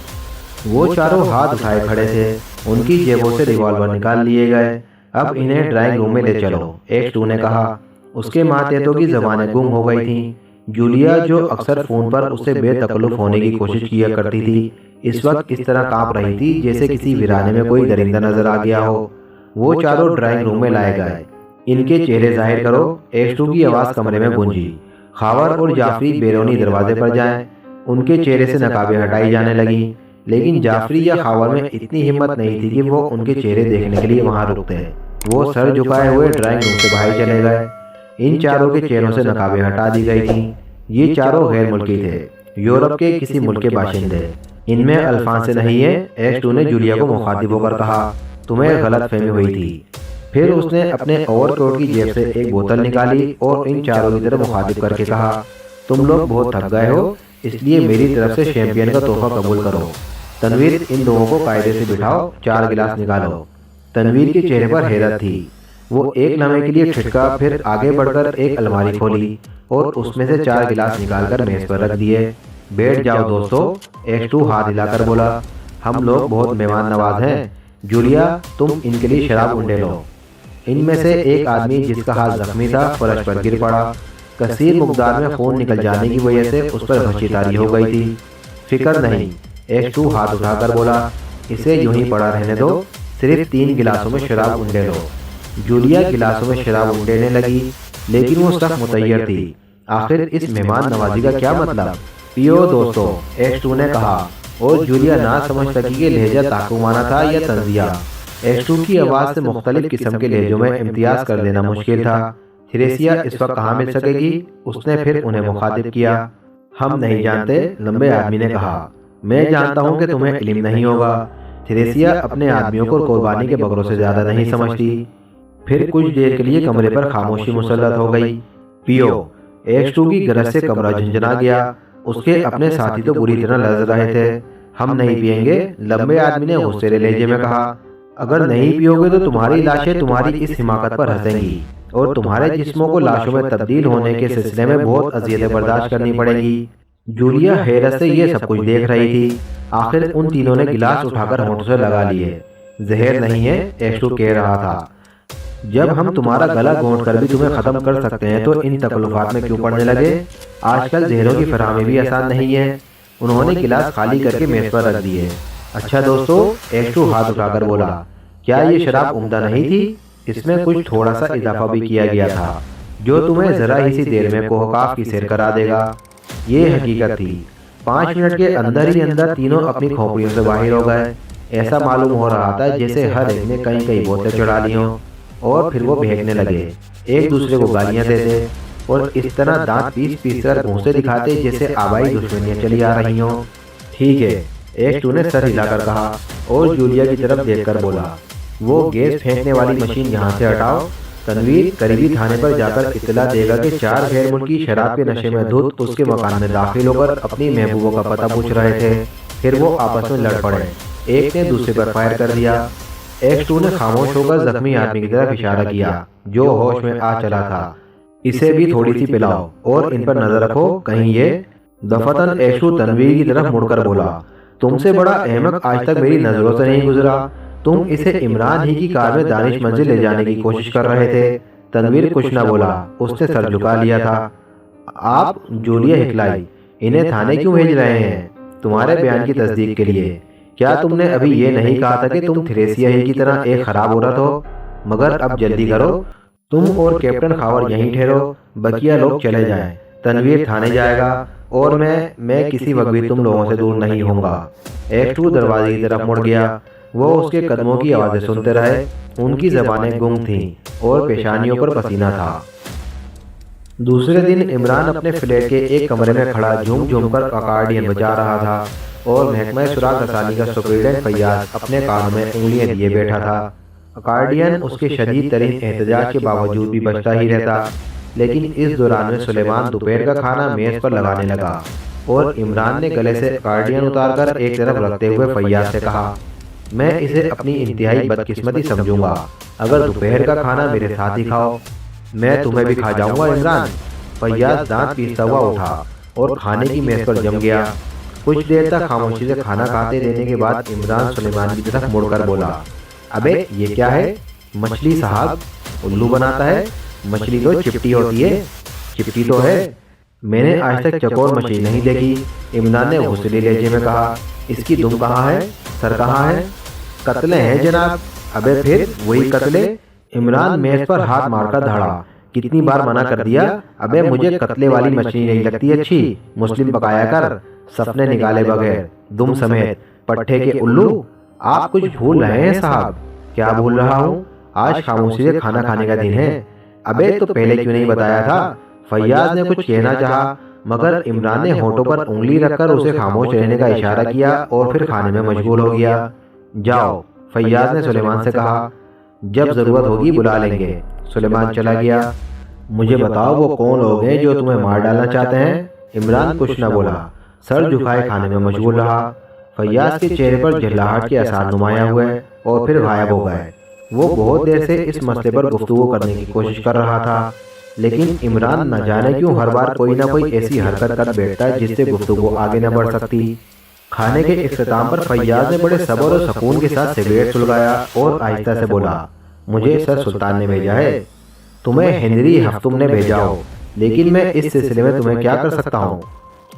وہ چاروں ہاتھ اٹھائے کھڑے تھے، ان کی جیبوں سے ریوالور نکال لیے گئے۔ اب انہیں ڈرائنگ روم میں لے چلو، ایکسٹو نے کہا۔ اس کے ماتحتوں کی زبانیں گم ہو گئی تھیں۔ جولیا جو اکثر فون پر اس سے بے تکلف ہونے کی کوشش کیا کرتی تھی، اس وقت اس طرح کانپ رہی تھی جیسے کسی ویرانے میں کوئی درندہ نظر آ گیا ہو۔ وہ چاروں ڈرائنگ روم میں لائے گئے۔ ان کے چہرے ظاہر کرو، ایکسٹو کی آواز کمرے میں گونجی۔ خاور اور جعفری بیرونی دروازے پر جائیں۔ ان کے چہرے سے نقابیں ہٹائی جانے لگیں، لیکن جعفری یا خاور میں اتنی ہمت نہیں تھی کہ وہ ان کے چہرے دیکھنے کے لیے وہاں رکتے۔ وہ سر جھکائے ہوئے ڈرائنگ روم سے باہر چلے گئے۔ ان چاروں کے چہروں سے نقابیں ہٹا دی گئی تھیں۔ یہ چاروں غیر ملکی تھے، یورپ کے کسی ملک کے باشندے۔ ان میں الفاظ سے نہیں ہے، ایکسٹو نے جولیا کو مخاطب ہو کر کہا۔ تمہیں غلط فہمی ہوئی تھی۔ پھر اس نے اپنے اوور کوٹ کی جیب سے ایک بوتل نکالی اور ان چاروں کی طرف مخاطب کر کے کہا، تم لوگ بہت تھک گئے ہو، اس لیے میری طرف سے شیمپئن کا تحفہ قبول کرو۔ تنویر ان دونوں کو قاعدے سے بٹھاؤ، 4 گلاس نکالو۔ تنویر کے چہرے پر حیرت تھی۔ وہ ایک لمحے کے لیے ٹھٹکا، پھر آگے بڑھ کر ایک الماری کھولی اور اس میں سے 4 گلاس نکال کر میز پر رکھ دیے۔ بیٹھ جاؤ دوستو، ایکسٹو ہاتھ ہلا کر بولا۔ ہم لوگ بہت مہمان نواز ہیں۔ جولیا تم ان کے لیے شراب انڈے لو۔ ان میں سے ایک آدمی جس کا ہاتھ زخمی تھا فرش پر گر پڑا۔ کثیر مقدار میں خون نکل جانے کی وجہ سے اس پر بھچی تاری ہو گئی تھی۔ فکر نہیں، ایکسٹو ہاتھ اٹھا کر بولا، اسے یوں ہی پڑا رہنے دو، صرف 3 گلاسوں میں شراب انڈے لو۔ جولیا گلاسوں میں شراب انڈینے لگی، لیکن وہ سخت متحیر تھی۔ آخر اس مہمان نوازی کا کیا مطلب؟ پیو دوستو، ایکسٹو نے کہا، اور جولیا نہ سمجھ سکی کہ لہجہ تحکمانہ تھا یا طنزیہ۔ ایکسٹو کی آواز سے مختلف قسم کے لہجوں میں امتیاز کر دینا مشکل تھا۔ تھریسیا اس وقت کہاں مل سکے گی؟ اس نے پھر انہیں مخاطب کیا۔ ہم نہیں جانتے، لمبے آدمی نے کہا۔ میں جانتا ہوں کہ تمہیں علم نہیں ہوگا۔ تھریسیا اپنے آدمیوں کو قربانی کے بکروں سے زیادہ نہیں سمجھتی۔ پھر کچھ دیر کے لیے کمرے پر خاموشی مسلط ہو گئی۔ پیو، ایکسٹو کی گرج سے کمرہ جھنجھنا گیا۔ اس کے اپنے ساتھی تو بری طرح لرز رہے تھے۔ ہم نہیں پیئیں گے، لمبے آدمی نے غصے لہجے میں کہا۔ اگر نہیں پیو گے تو تمہاری لاشیں تمہاری اس حماقت پر ہنسیں گی اور تمہارے جسموں کو لاشوں میں تبدیل ہونے کے سلسلے میں بہت اذیتیں برداشت کرنی پڑیں گی۔ جولیا حیرت سے یہ سب کچھ دیکھ رہی تھی۔ آخر ان تینوں نے گلاس اٹھا کر ہونٹوں سے لگا لیے۔ زہر نہیں ہے، ایشٹو کہہ رہا تھا۔ جب ہم تمہارا گلا گھونٹ کر بھی تمہیں ختم کر سکتے ہیں تو ان تکلفات میں کیوں پڑنے لگے؟ آج کل زہروں کی فراہمی بھی آسان نہیں ہے۔ انہوں نے گلاس خالی کر کے میز پر رکھ دیے۔ اچھا دوستو، ایشٹو ہاتھ اٹھا کر بولا، کیا یہ شراب عمدہ نہیں تھی؟ اس میں کچھ تھوڑا سا اضافہ بھی کیا گیا تھا جو تمہیں ذرا ہی سی دیر میں کوہکاف کی سیر کرا دے گا۔ یہ حقیقت تھی۔ 5 منٹ کے اندر ہی اندر تینوں اپنی کھوپڑیوں سے باہر ہو گئے۔ ایسا معلوم ہو رہا تھا جیسے ہر ایک نے کئی بوتلیں چڑھا لی ہوں، اور پھر وہ بہکنے لگے، ایک دوسرے کو گالیاں دیتے اور اس طرح دانت پیس کر گھونسے دکھاتے جیسے آبائی دشمنیاں چلی آ رہی ہوں۔ ٹھیک ہے، ایشٹو نے سر ہلا کر کہا اور جولیا کی طرف دیکھ کر بولا، وہ گیس پھینکنے والی مشین یہاں سے ہٹاؤ۔ تنویر قریبی تھانے پر جا کر اطلاع دے گا کہ 4 غیر ملکی شراب کے نشے میں دھت اس کے مکان میں داخل ہو کر اپنی محبوبوں کا پتہ پوچھ رہے تھے۔ پھر وہ آپس میں لڑ پڑے، ایک نے دوسرے پر فائر کر دیا۔ ایشٹو نے خاموش ہو کر زخمی آدمی کی طرف اشارہ کیا جو ہوش میں آ چلا تھا۔ اسے بھی تھوڑی سی پلاؤ اور ان پر نظر رکھو کہیں یہ۔ دفتن ایشٹو تنویر کی طرف مڑ کر بولا، تم سے بڑا احمق آج تک میری نظروں سے نہیں گزرا۔ تم اسے عمران ہی کی کار میں دانش منزل لے جانے کی کوشش کر رہے تھے۔ تنویر کچھ نہ بولا، اس نے سر جھکا لیا تھا۔ آپ؟ جولیا ہکلائی، انہیں تھانے کیوں بھیج رہے ہیں؟ تمہارے بیان کی تصدیق کے لیے۔ کیا تم نے ابھی یہ نہیں کہا تھا کہ تم تھریسیا ہی کی طرح ایک خراب عورت ہو؟ مگر اب جلدی کرو، تم اور کیپٹن خاور یہیں ٹھہرو، بقیہ لوگ چلے جائیں۔ تنویر تھانے جائے گا اور میں کسی وقت بھی تم لوگوں سے دور نہیں ہوں گا۔ ایشٹو دروازے کی طرف مڑ گیا۔ وہ اس کے قدموں کی آوازیں سنتے رہے۔ ان کی زبانیں گنگ تھیں اور پیشانیوں پر پسینہ تھا۔ دوسرے دن عمران اپنے فلیٹ کے ایک کمرے میں کھڑا جھوم کر اکارڈین بجا رہا تھا اور محکمہ سراغ رسانی کا سپرنٹینڈنٹ فیاض اپنے کانوں میں انگلیاں لیے بیٹھا تھا۔ اکارڈین اس کے شدید ترین احتجاج کے باوجود بھی بجتا ہی رہتا، لیکن اس دوران میں سلیمان دوپہر کا کھانا میز پر لگانے لگا اور عمران نے گلے سے اکارڈین اتار کر ایک طرف رکھتے ہوئے فیاض سے کہا، میں اسے اپنی انتہائی بدقسمتی سمجھوں گا اگر دوپہر کا کھانا میرے ساتھ ہی کھاؤ۔ میں تمہیں بھی کھا جاؤں گا عمران۔ فیاض دانت پیستا ہوا اٹھا اور کھانے کی میز پر جم گیا۔ کچھ دیر تک خاموشی سے کھانا کھاتے رہنے کے بعد عمران سلیمان کی طرف مڑ کر بولا، ابے یہ کیا ہے؟ مچھلی صاحب، الو بناتا ہے؟ مچھلی تو چپٹی ہوتی ہے۔ چپٹی تو ہے، میں نے آج تک چکور مچھلی نہیں دیکھی۔ عمران نے غصے لہجے میں کہا، اس کی دم کہاں ہے؟ سر کہاں ہے؟ قتلے ہیں جناب۔ ابے پھر وہی قتلے؟ عمران میز پر ہاتھ مار کر دھڑا، کتنی بار منع کر دیا؟ ابے مجھے قتلے والی مچھلی نہیں لگتی اچھی، مسلم پکایا کر، سپنے نکالے بغیر، دم سمیت، پٹھے کے الو۔ آپ کچھ بھول رہے ہیں صاحب۔ کیا بھول رہا ہوں؟ آج خاموشی سے کھانا کھانے کا دن ہے۔ ابے تو پہلے کیوں نہیں بتایا تھا؟ فیاض نے کچھ کہنا چاہا مگر عمران نے ہونٹوں پر انگلی رکھ کر اسے خاموش رہنے کا اشارہ کیا اور پھر کھانے میں مشغول ہو گیا۔ جاؤ، فیاض نے سلیمان سے کہا، جب ضرورت ہوگی بلا لیں گے۔ سلیمان چلا گیا۔ مجھے بتاؤ وہ کون لوگ ہیں جو تمہیں مار ڈالنا چاہتے ہیں؟ عمران کچھ نہ بولا، سر جھکائے کھانے میں مشغول رہا۔ فیاض کے چہرے پر جھلاہٹ کے آثار نمایاں ہوئے اور پھر غائب ہو گئے۔ وہ بہت دیر سے اس مسئلے پر گفتگو کرنے کی کوشش کر رہا تھا، لیکن عمران نہ جانے کیوں ہر بار کوئی نہ کوئی ایسی حرکت کر بیٹھتا ہے جس سے گفتگو آگے نہ بڑھ سکتی۔ کھانے کے اختتام پر فیاض نے بڑے صبر اور سکون کے ساتھ سگریٹ سلگایا اور آہستہ سے بولا، مجھے سر سلطان نے بھیجا ہے، تمہیں ہنری ہفتم نے بھیجا ہو، لیکن میں اس سلسلے میں تمہیں کیا کر سکتا ہوں؟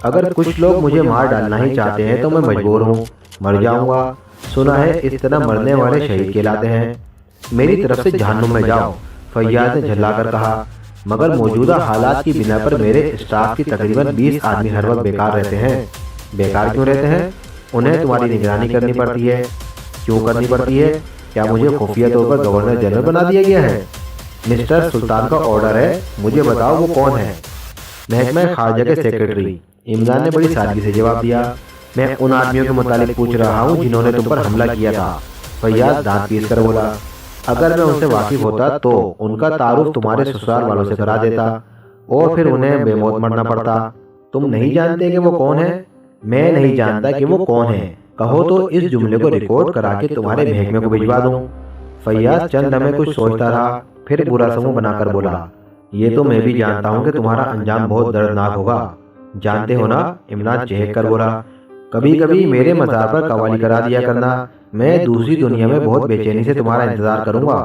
اگر کچھ لوگ مجھے مار ڈالنا ہی چاہتے ہیں تو میں مجبور ہوں، مر جاؤں گا۔ سنا ہے اس طرح مرنے والے شہید کہلاتے ہیں۔ میری طرف سے جہنم میں جاؤ، فیاض نے جھلا کر کہا، مگر موجودہ حالات کی بنا پر میرے اسٹاف کی تقریباً 20 آدمی ہر وقت بیکار رہتے ہیں۔ بیکار کیوں رہتے ہیں؟ انہیں تمہاری نگرانی کرنی پڑتی ہے۔ کیوں کرنی پڑتی ہے؟ کیا مجھے خفیہ طور پر گورنر جنرل بنا دیا گیا ہے؟ مسٹر سلطان کا آرڈر ہے، مجھے بتاؤ وہ کون ہے؟ محکمہ خارجہ کے سیکرٹری۔ عمران نے بڑی سادگی سے جواب دیا، میں ان آدمیوں کے متعلق پوچھ رہا ہوں جنہوں نے تم پر حملہ کیا تھا۔ فیاض دانت پیس کر بولا، اگر میں ان سے واقف ہوتا تو ان کا تعارف تمہارے سسرال والوں سے کرا دیتا اور پھر انہیں بے موت مرنا پڑتا۔ تم نہیں جانتے کہ وہ کون ہے؟ میں نہیں جانتا کہ وہ کون ہے، کہو تو اس جملے کو ریکارڈ کرا کے تمہارے محکمے کو بھجوا دوں۔ فیاض چند لمحے کچھ سوچتا رہا، پھر برا سمو بنا کر بولا، یہ تو میں بھی جانتا ہوں کہ تمہارا انجام بہت دردناک ہوگا۔ جانتے ہو نا، عمران چہک کر بولا، کبھی کبھی میرے مزار پر قوالی کرا دیا کرنا، میں دوسری دنیا میں بہت بے چینی سے تمہارا انتظار کروں گا۔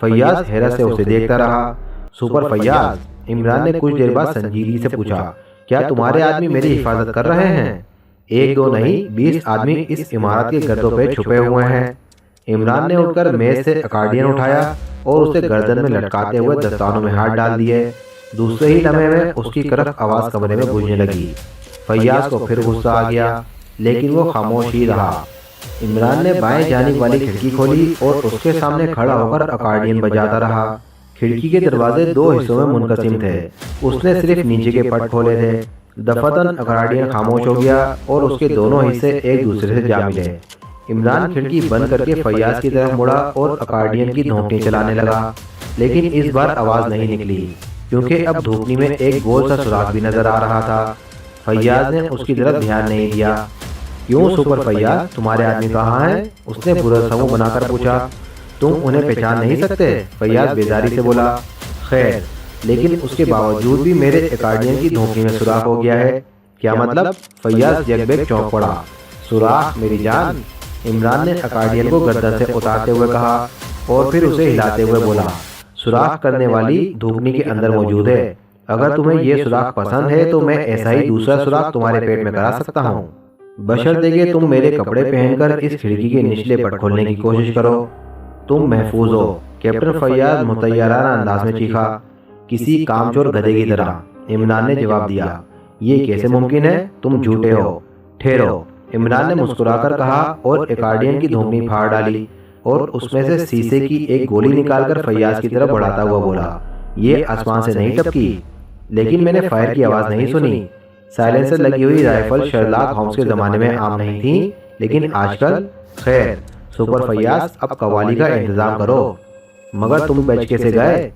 فیاض حیرت سے اسے دیکھتا رہا۔ سپر فیاض، عمران نے کچھ دیر بعد سنجیدگی سے پوچھا، کیا تمہارے آدمی میری حفاظت کر رہے ہیں؟ ایک دو نہیں، 20 آدمی اس عمارت کے گردوں پہ چھپے ہوئے ہیں۔ عمران نے اٹھ کر میز سے اکارڈین اٹھایا اور اسے گردن میں لٹکاتے ہوئے دستانوں میں ہاتھ ڈال دیے۔ دوسرے ہی لمحے میں اس کی کرخ آواز کمرے میں گونجنے لگی۔ فیاض کو پھر غصہ آ گیا، لیکن وہ خاموش ہی رہا۔ عمران نے بائیں جانب والی کھڑکی کھولی اور اس کے سامنے کھڑا ہو کر اکارڈین بجاتا رہا۔ کھڑکی کے دروازے دو حصوں میں منقسم تھے، اس نے صرف نیچے کے پٹ کھولے تھے۔ دفعتاً اکارڈین خاموش ہو گیا اور اس کے دونوں حصے ایک دوسرے سے جا ملے۔ عمران کھڑکی بند کر کے فیاض کی طرف مڑا اور اکارڈین کی دھونکیں چلانے لگا، لیکن اس بار آواز نہیں نکلی، کیونکہ اب دھوکنی میں ایک گول سا سوراخ بھی نظر آ رہا تھا۔ فیاض نے اس کی طرف دھیان نہیں دیا۔ کیوں سپر فیاض، تمہارے آدمی کہاں ہیں؟ اس نے برا سمو بنا کر پوچھا۔ تم انہیں پہچان نہیں سکتے؟ فیاض بیزاری سے بولا۔ خیر، لیکن اس کے باوجود بھی میرے اکارڈین کی دھونکی میں سوراخ ہو گیا ہے۔ کیا مطلب؟ فیاض یک بیک چونک پڑا۔ سوراخ میری جان، عمران نے اکارڈین کو گردن سے اتارتے ہوئے کہا اور پھر اسے ہلاتے ہوئے بولا، سوراخ کرنے والی دھوکنی کے اندر موجود ہے۔ اگر تمہیں یہ سوراخ پسند ہے تو میں ایسا ہی دوسرا سوراخ تمہارے پیٹ میں کرا سکتا ہوں، بشرطے کہ تم میرے کپڑے پہن کر اس کھڑکی کے نچلے پٹ کھولنے کی کوشش کرو۔ تم محفوظ ہو، کیپٹن فیاض مطیرانہ انداز میں چیخا، کسی کامچور گدھے کی طرح۔ عمران نے جواب دیا، یہ کیسے ممکن ہے؟ تم جھوٹے ہو۔ ٹھہرو، عمران نے مسکرا کر کہا اور اکارڈین کی دھونی پھاڑ ڈالی اور اس میں سے سیسے کی ایک گولی نکال کر فیاض کی طرف بڑھاتا ہوا بولا، یہ آسمان سے نہیں ٹپکی، لیکن میں نے فائر کی آواز نہیں سنی۔ سائلنسر لگی ہوئی رائفل شرلاک ہومز کے زمانے میں عام نہیں تھی، لیکن آج کل۔ خیر سپر فیاض، اب قوالی کا انتظام کرو۔ مگر تم بچ کیسے گئے؟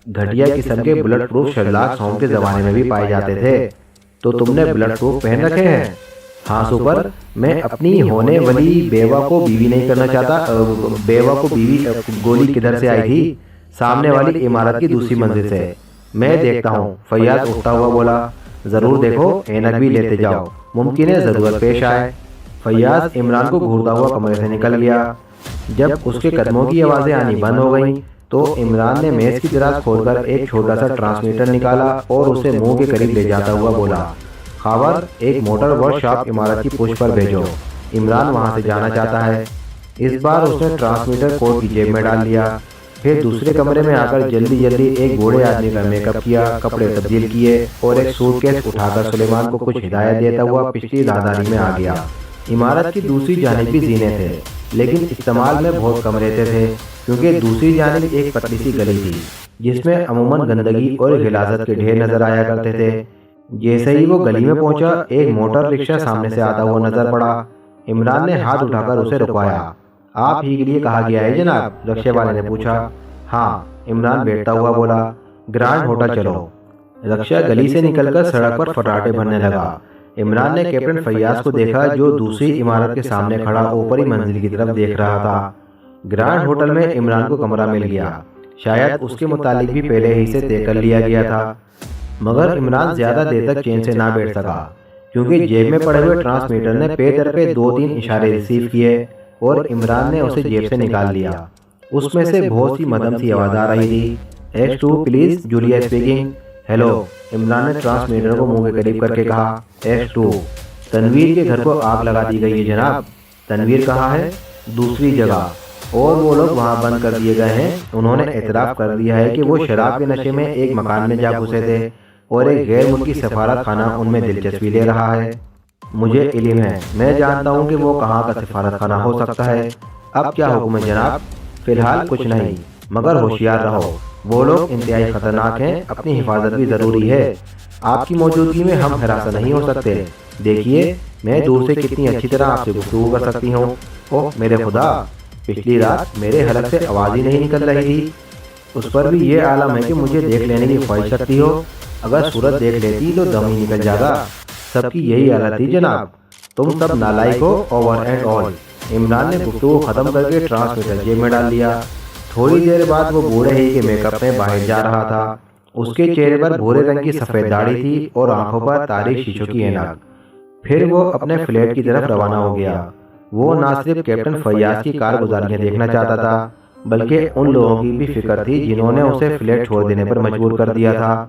گھٹیا قسم کے بلٹ پروف شرلاک ہومز کے زمانے میں بھی پائے جاتے تھے، تو تم نے بلٹ پروف پہن رکھے ہیں؟ ہاں سپر، میں اپنی ہونے والی بیوہ کو بیوی نہیں کرنا چاہتا۔ بیوہ کو بیوی گولی کدھر سے آئی تھی؟ سامنے والی عمارت کی دوسری منزل سے۔ میں دیکھتا ہوں، فیاض اٹھتا ہوا بولا۔ ضرور دیکھو، اینک بھی لیتے جاؤ، ممکن ہے ضرورت پیش آئے۔ فیاض عمران کو گھورتا ہوا کمرے سے نکل گیا۔ جب اس کے قدموں کی آوازیں آنی بند ہو گئیں تو عمران نے میز کی دراز کھول کر ایک چھوٹا سا ٹرانسمیٹر نکالا اور اسے منہ کے قریب لے جاتا ہوا بولا، خاور، ایک موٹر ورک شاپ عمارت کی پشت پر بھیجو، عمران وہاں سے جانا چاہتا ہے۔ اس بار اس نے ٹرانسمیٹر کوٹ کی جیب میں ڈال دیا، پھر دوسرے کمرے میں آ کر جلدی جلدی ایک بوڑھے آدمی کا میک اپ کیا، کپڑے تبدیل کیے اور ایک سوٹ کیس اٹھا کر سلیمان کو کچھ ہدایت دیتا ہوا پچھلی راہداری میں آ گیا۔ عمارت کی دوسری جانب بھی زینے تھے، لیکن استعمال میں بہت کم رہتے تھے، کیونکہ دوسری جانب ایک پتلی سی گلی تھی جس میں عموماً گندگی اور غلاظت کے ڈھیر نظر آیا کرتے تھے۔ جیسے ہی وہ گلی میں پہنچا، ایک موٹر رکشہ سامنے سے آتا ہوا نظر پڑا۔ عمران نے ہاتھ اٹھا کر اسے رکوایا۔ آپ ہی کے لیے کہا گیا ہے جناب؟ رکشے والے نے پوچھا۔ ہاں، عمران بیٹھتا ہوا بولا۔ گرانڈ ہوٹل چلو۔ رکشہ گلی سے نکل کر سڑک پر فٹاٹے بھرنے لگا۔ عمران نے کیپٹن فیاض کو دیکھا جو دوسری عمارت کے سامنے کھڑا اوپری منزل کی طرف دیکھ رہا تھا۔ گرانڈ ہوٹل میں عمران کو کمرہ مل گیا، شاید اس کے متعلق بھی پہلے ہی سے طے کر لیا گیا تھا، مگر عمران زیادہ دیر تک چین سے نہ بیٹھ سکا، کیونکہ جیب میں پڑے ہوئے ٹرانسمیٹر نے پے در پہ 2-3 اشارے ریسیو کیے اور عمران نے اسے جیب سے نکال لیا۔ اس میں سے بہت سی مدھم سی آواز آ رہی تھی۔ X2 please, Julia speaking. Hello, Imran نے ٹرانسمیٹر کو منہ کے قریب کر کے کہا۔ X2، تنویر کے گھر کو آگ لگا دی گئی ہے جناب۔ تنویر کہاں ہے؟ دوسری جگہ، اور وہ لوگ وہاں بند کر دیے گئے ہیں۔ انہوں نے اعتراف کر دیا ہے کہ وہ شراب کے نشے میں ایک مکان میں جا گھسے تھے اور ایک غیر ملکی سفارت خانہ ان میں دلچسپی لے رہا ہے۔ مجھے علم ہے، میں جانتا ہوں کہ وہ کہاں کا سفارت خانہ ہو سکتا ہے۔ اب کیا حکم ہے جناب؟ فی الحال کچھ نہیں، مگر ہوشیار رہو، وہ لوگ انتہائی خطرناک ہیں، اپنی حفاظت بھی ضروری ہے۔ آپ کی موجودگی میں ہم ہراساں نہیں ہو سکتے۔ دیکھیے، میں دور سے کتنی اچھی طرح آپ سے گفتگو کر سکتی ہوں۔ اوہ میرے خدا، پچھلی رات میرے حلق سے آواز ہی نہیں نکل رہی تھی۔ اس پر بھی یہ عالم ہے کہ مجھے دیکھ لینے کی خواہش رکھتی ہو، اگر صورت دیکھ لیتی تو دم ہی نکل جاتا۔ سب کی یہی حالت تھی جناب۔ تم سب نالائق ہو اوور اینڈ آل۔ عمران نے گفتگو ختم کر کے ٹرانسمیٹر جیب میں ڈال دیا۔ تھوڑی دیر بعد وہ بوڑھے ہی کے میک اپ میں باہر جا رہا تھا۔ اس کے چہرے پر بھورے رنگ کی سفید داڑھی تھی اور آنکھوں پر تاریک شیشوں کی اینک۔ پھر وہ اپنے فلیٹ کی طرف روانہ ہو گیا۔ وہ نہ صرف کیپٹن فیاض کی کارگزاریاں دیکھنا چاہتا تھا بلکہ ان لوگوں کی بھی فکر تھی جنہوں نے اسے فلیٹ چھوڑ دینے پر مجبور کر دیا تھا۔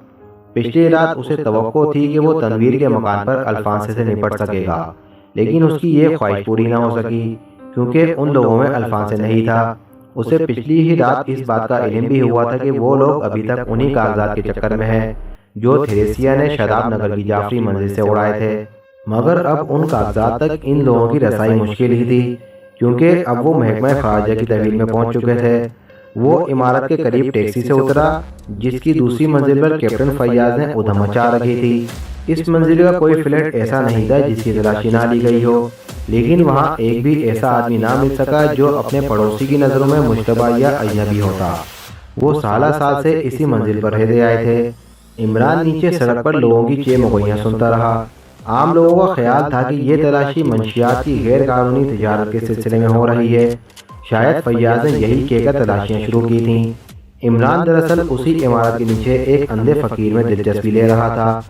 پچھلی رات اسے توقع تھی کہ وہ تنویر کے مکان پر الفانسے سے نپٹ سکے گا، لیکن اس کی یہ خواہش پوری نہ ہو سکی کیونکہ ان لوگوں میں الفانسے نہیں تھا۔ اسے پچھلی ہی رات اس بات کا علم بھی ہوا تھا کہ وہ لوگ ابھی تک انہی کاغذات کے چکر میں ہیں جو تھریسیا نے شاداب نگر کی جعفری منزل سے اڑائے تھے، مگر اب ان کاغذات تک ان لوگوں کی رسائی مشکل ہی تھی کیونکہ اب وہ محکمہ خارجہ کی تحویل میں پہنچ چکے تھے۔ وہ عمارت کے قریب ٹیکسی سے اترا جس کی دوسری منزل پر کیپٹن فیاض نے ادھم مچا رکھی تھی۔ اس منزل کا کوئی فلیٹ ایسا نہیں تھا جس کی تلاشی نہ لی گئی ہو، لیکن وہاں ایک بھی ایسا آدمی نہ مل سکا جو اپنے پڑوسی کی نظروں میں مشتبہ یا اجنبی ہوتا۔ وہ سالہ سال سے اسی منزل پر رہتے آئے تھے۔ عمران نیچے سڑک پر لوگوں کی چہ مغویاں سنتا رہا۔ عام لوگوں کا خیال تھا کہ یہ تلاشی منشیات کی غیر قانونی تجارت کے سلسلے میں ہو رہی ہے۔ شاید فیاض نے یہی کہہ کر تلاشیاں شروع کی تھیں۔ عمران دراصل اسی عمارت کے نیچے ایک اندھے فقیر میں دلچسپی لے رہا تھا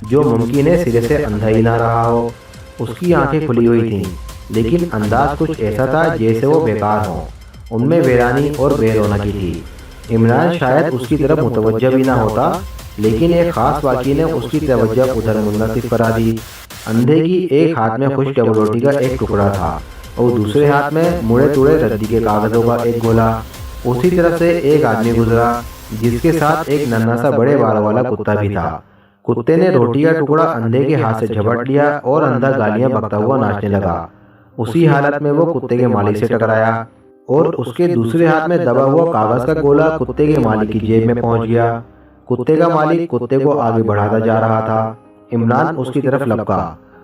جو ممکن ہے سرے سے اندھا ہی نہ رہا ہو۔ اس کی آنکھیں کھلی ہوئی تھیں لیکن انداز کچھ ایسا تھا جیسے وہ بیکار ہوں، ان میں ویرانی اور بے رونقی تھی۔ عمران شاید اس کی طرف متوجہ بھی نہ ہوتا لیکن ایک خاص واقعے نے اس کی توجہ ادھر منتقل کرا دی۔ اندھے کی ایک ہاتھ میں خشک ڈبل روٹی کا ایک ٹکڑا تھا اور دوسرے ہاتھ میں مڑے توڑے ردی کے کاغذوں کا ایک گولا۔ اسی طرف سے ایک آدمی گزرا جس کے ساتھ ایک ننھا سا بڑے بالوں والا کتا بھی تھا۔ کتے نے روٹی کا ٹکڑا اندھے کے ہاتھ سے جھپٹ لیا اور اندھا گالیاں بکتا ہوا ناچنے لگا۔ اسی حالت میں وہ کتے کے مالک سے ٹکرایا اور اس کے دوسرے ہاتھ میں دبا ہوا کاغذ کا گولا کتے کے مالک کی جیب میں پہنچ گیا۔ کتے کا مالک کتے کو آگے بڑھاتا جا رہا تھا۔ عمران اس کی طرف لپکا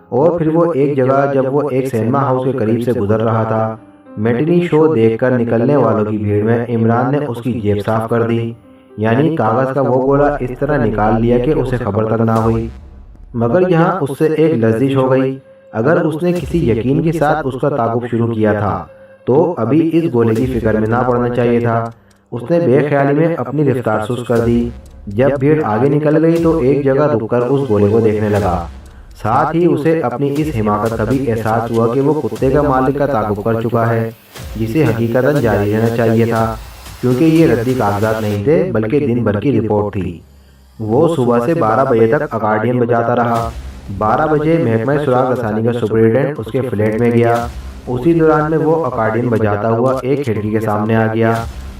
اور پھر وہ ایک جگہ جب وہ ایک سینما ہاؤس کے قریب سے گزر رہا تھا، میٹنی شو دیکھ کر نکلنے والوں کی بھیڑ میں عمران نے اس کی جیب صاف کر دی، یعنی کاغذ کا وہ گولا اس طرح نکال لیا کہ اسے خبر تک نہ ہوئی۔ مگر یہاں اس سے ایک لرزش ہو گئی۔ اگر اس نے کسی یقین کے ساتھ اس کا تعاقب شروع کیا تھا تو ابھی اس گولے کی فکر میں نہ پڑنا چاہیے تھا۔ اس نے بے خیالی میں اپنی رفتار سست کر دی۔ جب بھیڑ آگے نکل گئی تو ایک جگہ رک کر اس گولے کو دیکھنے لگا۔ ساتھ ہی اسے اپنی اس حماقت کا بھی احساس ہوا کہ وہ کتے کا مالک کا تعاقب کر چکا ہے جسے حقیقتاً جاری رہنا چاہیے تھا کیونکہ یہ ردی کاغذات نہیں تھے بلکہ دن بھر کی رپورٹ تھی۔ وہ صبح سے 12 بجے تک اکارڈین بجاتا رہا۔ 12 بجے محکمہ سراغ رسانی کا سپرنٹینڈنٹ اس کے فلیٹ میں گیا۔ اسی دوران میں وہ اکارڈین بجاتا ہوا ایک کھڑکی کے سامنے آ گیا۔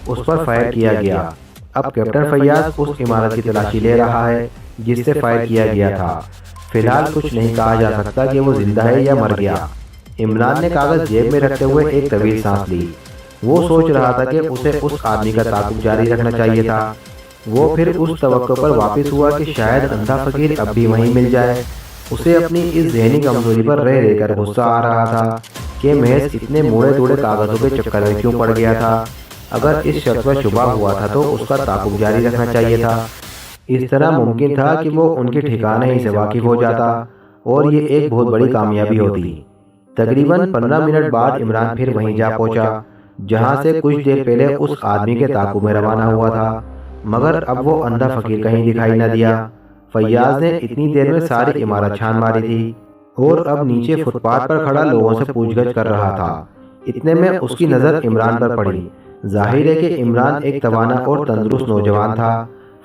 اس پر فائر کیا گیا۔ اب کیپٹن فیاض اس عمارت کی تلاشی لے رہا ہے جس سے فائر کیا گیا تھا۔ فی الحال کچھ نہیں کہا جا سکتا کہ وہ زندہ ہے یا مر گیا۔ عمران نے کاغذ جیب میں رکھتے ہوئے ایک طویل سانس لی۔ وہ سوچ رہا تھا کہ اسے اس آدمی کا تعاقب جاری رکھنا چاہیے تھا۔ وہ پھر اس توقع پر واپس ہوا کہ شاید اندھا فقیر اب بھی وہیں مل جائے۔ اسے اپنی اس ذہنی کمزوری پر رہ رہ کر غصہ آ رہا تھا کہ محض اتنے موڑے توڑے کاغذوں کے چکر میں کیوں پڑ گیا تھا۔ اگر اس شخص پر شبہ ہوا تھا تو اس کا تعاقب جاری رکھنا چاہیے تھا۔ اس طرح ممکن تھا کہ وہ ان کے ٹھکانے ہی سے واقف ہو جاتا اور یہ ایک بہت بڑی کامیابی ہوتی۔ تقریباً 15 منٹ بعد عمران پھر وہیں جا پہنچا جہاں سے کچھ دیر پہلے اس آدمی کے تعاقب میں روانہ ہوا تھا، مگر اب وہ اندھا فقیر کہیں دکھائی نہ دیا۔ فیاض نے اتنی دیر میں ساری عمارت چھان ماری تھی اور اب نیچے فٹ پاتھ پر کھڑا لوگوں سے پوچھ گچھ کر رہا تھا۔ اتنے میں اس کی نظر عمران پر پڑی۔ ظاہر ہے کہ عمران ایک توانا اور تندرست نوجوان تھا۔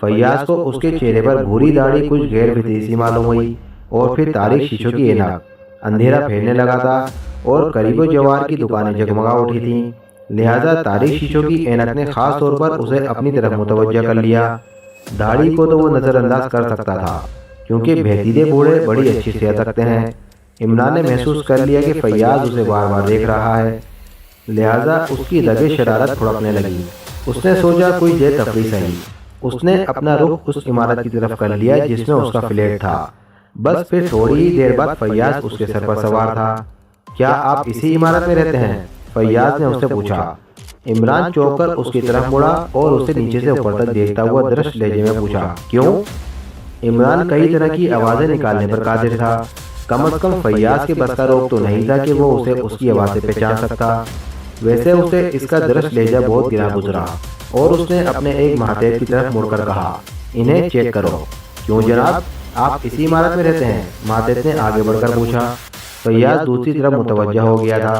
فیاض کو اس کے چہرے پر بھوری داڑھی کچھ غیر فطری سی معلوم ہوئی اور پھر تاریک شیشوں کی اینک۔ اندھیرا پھیلنے لگا تھا اور قریب و جوار کی دکانیں جگمگا اٹھی تھیں، لہذا تاریک شیشوں کی اینک نے خاص طور پر اسے اپنی طرف متوجہ کر لیا۔ داڑھی کو تو وہ نظر انداز کر سکتا تھا کیونکہ بہتیرے بوڑھے بڑی اچھی صحت رکھتے ہیں۔ عمران نے محسوس کر لیا کہ فیاض اسے بار بار دیکھ رہا ہے، لہذا اس کی رگیں شرارت پھڑکنے لگی۔ اس نے سوچا کوئی دیر تفریح صحیح۔ اس نے اپنا رخ اس عمارت کی طرف کر لیا جس میں اس کا فلیٹ تھا۔ بس پھر تھوڑی ہی دیر بعد فیاض اس کے سر پر سوار تھا۔ کیا آپ اسی عمارت میں رہتے ہیں؟ فیاض نے اس سے پوچھا۔ عمران چونک کر اس کی طرف مڑا اور اسے نیچے سے اوپر تک دیکھتا ہوا درشت لہجے میں پوچھا، کیوں؟ عمران کئی طرح کی آوازیں نکالنے پر قادر تھا۔ کم از کم فیاض کے بس کا روک تو نہیں تھا کہ وہ اسے اس کی آواز سے پہچان سکتا۔ ویسے اسے اس کا درست لہجہ بہت گرا گزرا اور اس نے اپنے ایک ماتحت کی طرف مڑ کر کہا، انہیں چیک کرو۔ کیوں جناب، آپ اسی عمارت میں رہتے ہیں؟ ماتحت نے آگے بڑھ کر پوچھا۔ فیاض دوسری طرف متوجہ ہو گیا تھا۔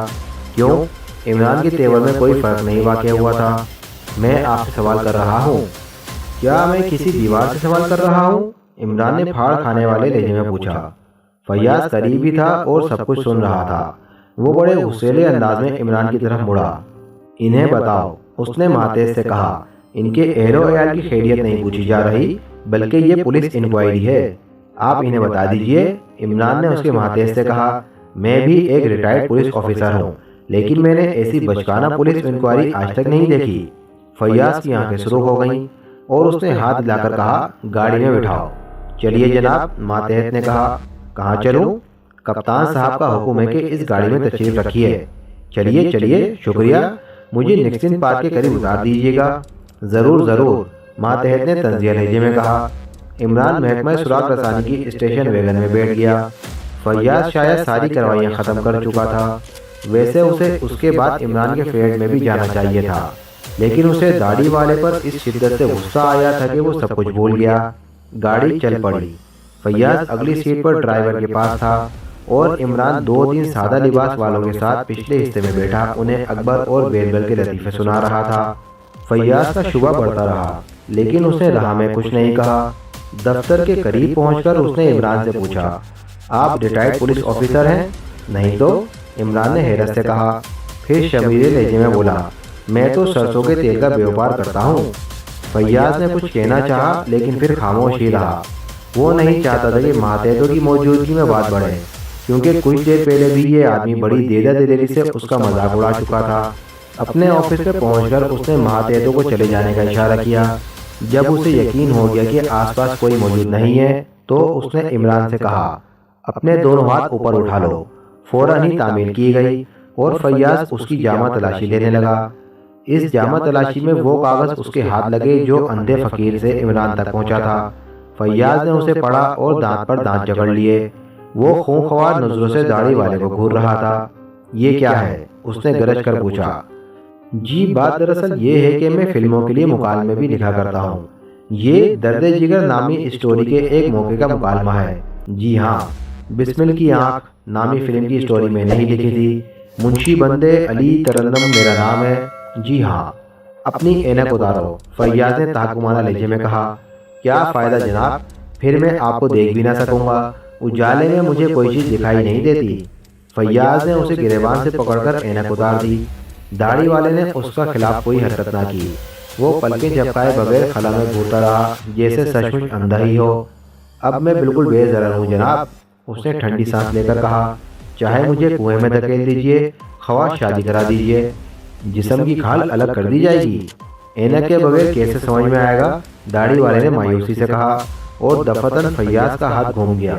کیوں؟ عمران کے تیور میں کوئی فرق نہیں واقع ہوا تھا۔ میں آپ سے سوال کر رہا ہوں۔ کیا میں کسی دیوار سے سوال کر رہا ہوں؟ عمران نے پھاڑ کھانے والے لہجے میں پوچھا۔ فیاض قریب ہی تھا اور سب کچھ سن رہا تھا۔ وہ بڑے غصیلے انداز میں عمران کی طرف مڑا۔ انہیں بتاؤ، اس نے ماتحت سے کہا۔ ان کے اہل و عیال کی خیریت نہیں پوچھی جا رہی، بلکہ یہ پولیس انکوائری ہے۔ آپ انہیں بتا دیجئے۔ عمران نے اس کے ماتحت سے کہا، میں بھی ایک ریٹائرڈ پولیس آفیسر ہوں، لیکن میں نے ایسی بچکانہ پولیس انکوائری آج تک نہیں دیکھی۔ فیاض کی آنکھیں سرخ ہو گئیں اور اس نے ہاتھ ہلا کر کہا، گاڑی میں بٹھاؤ۔ چلیے جناب، ماتحت نے کہا۔ کہاں چلوں؟ کپتان صاحب کا حکم ہے کہ اس گاڑی میں تشریف رکھیے۔ چلیے چلیے، شکریہ، مجھے نکسن پارک کے قریب اتار دیجیے گا۔ ضرور ضرور، ماتحت نے طنزیہ لہجے میں کہا۔ عمران محکمہ سراغ رسانی کی اسٹیشن ویگن میں بیٹھ گیا۔ فیاض شاید ساری کارروائیاں ختم کر چکا تھا۔ ویسے اسے اس کے بعد عمران کے فلیٹ میں بھی جانا چاہیے تھا، لیکن اسے داڑھی والے پر اس شدت سے غصہ آیا تھا کہ وہ سب کچھ بھول گیا۔ گاڑی چل پڑی۔ فیاض اگلی سیٹ پر ڈرائیور کے پاس تھا اور عمران 2 سادہ لباس والوں کے ساتھ پچھلے حصے میں بیٹھا انہیں اکبر اور بیربل کے لطیفے سنا رہا تھا۔ فیاض کا شبہ بڑھتا رہا، لیکن اس نے راہ میں کچھ نہیں کہا۔ دفتر کے قریب پہنچ کر اس نے عمران سے پوچھا، آپ ریٹائرڈ پولیس آفیسر ہیں؟ نہیں تو، عمران نے حیرت سے کہا۔ پھر شبیرے لہجے میں بولا، میں تو سرسوں کے تیل کا بیوپار کرتا ہوں۔ فیاض نے کچھ کہنا چاہا لیکن پھر خاموش ہی رہا۔ وہ نہیں چاہتا تھا کہ ماتحتوں کی موجودگی میں بات بڑھے، کیونکہ کچھ دیر پہلے بھی یہ آدمی بڑی دیدہ دلیری سے اس کا مذاق اڑا چکا تھا۔ اپنے آفس پہ پہنچ کر اس نے ماتحتوں کو چلے جانے کا اشارہ کیا۔ جب اسے یقین ہو گیا کہ آس پاس کوئی موجود نہیں ہے تو اس نے عمران سے کہا، اپنے دونوں ہاتھ اوپر اٹھا لو۔ فوراً ہی تعمیل کی گئی اور فیاض اس کی جامع تلاشی لینے لگا۔ اس جامع تلاشی میں وہ کاغذ اس کے ہاتھ لگے جو اندھے فقیر سے عمران تک پہنچا تھا۔ فیاض نے اسے پڑھا اور دانت پر دانت جکڑ لیے۔ وہ خونخوار نظروں سے داڑھی والے کو گھور رہا تھا۔ یہ کیا ہے؟ اس نے گرج کر پوچھا۔ جی بات دراصل یہ ہے کہ میں فلموں کے لیے مکالمے بھی لکھا کرتا ہوں۔ یہ درد جگر نامی اسٹوری کے ایک موقع کا مکالمہ ہے۔ جی ہاں، بسمل کی آنکھ نامی فلم کی اسٹوری میں نہیں لکھی تھی۔ منشی بندے علی ترنم میرا نام ہے۔ جی ہاں۔ اپنی اینک اتارو، فیاض نے تحکمانہ لہجے میں کہا۔ کیا فائدہ جناب، پھر میں آپ کو دیکھ بھی نہ سکوں گا، اجالے میں مجھے کوئی چیز دکھائی نہیں دیتی۔ فیاض نے اسے گریبان سے پکڑ کر اینک اتار دی۔ داڑھی والے نے اس کا خلاف کوئی حرکت نہ کی۔ وہ پلکیں جھپکائے بغیر خلا میں گھورتا رہا جیسے سچ مچ اندھا ہی ہو۔ اب میں بالکل بے ضرر ہوں جناب، اس نے ٹھنڈی سانس لے کر کہا۔ چاہے مجھے کنویں میں دھکیل دیجیے، خواہ شادی کرا دیجیے، جسم کی کھال الگ کر دی جائے گی۔ اینک کے بغیر کیسے سمجھ میں آئے گا؟ داڑھی والے نے مایوسی سے کہا اور دفتن فیاض کا ہاتھ گھوم گیا،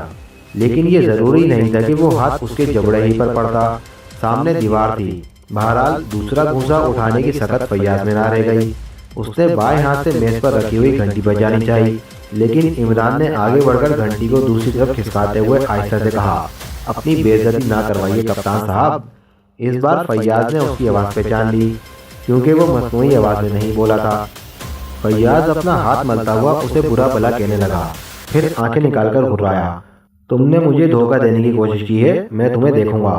لیکن یہ ضروری نہیں تھا کہ وہ ہاتھ اس کے جبڑے ہی پر پڑتا۔ سامنے دیوار تھی۔ بہرحال دوسرا گھونسا اٹھانے کی سخت فیاض میں نہ رہ گئی۔ اس نے بائیں ہاتھ سے میز پر رکھی ہوئی گھنٹی بجانی چاہی، لیکن عمران نے آگے بڑھ کر گھنٹی کو دوسری طرف کھسکاتے ہوئے آہستہ سے کہا، اپنی بے عزتی نہ کروائیے کپتان صاحب۔ اس بار فیاض نے اس کی آواز پہچان لی، کیونکہ وہ مصنوعی آواز میں نہیں بولا تھا۔ فیاض اپنا ہاتھ ملتا ہوا اسے برا بھلا کہنے لگا، پھر آنکھیں نکال کر گھرایا۔ تم نے مجھے دھوکہ دینے کی کوشش کی ہے، میں تمہیں دیکھوں گا۔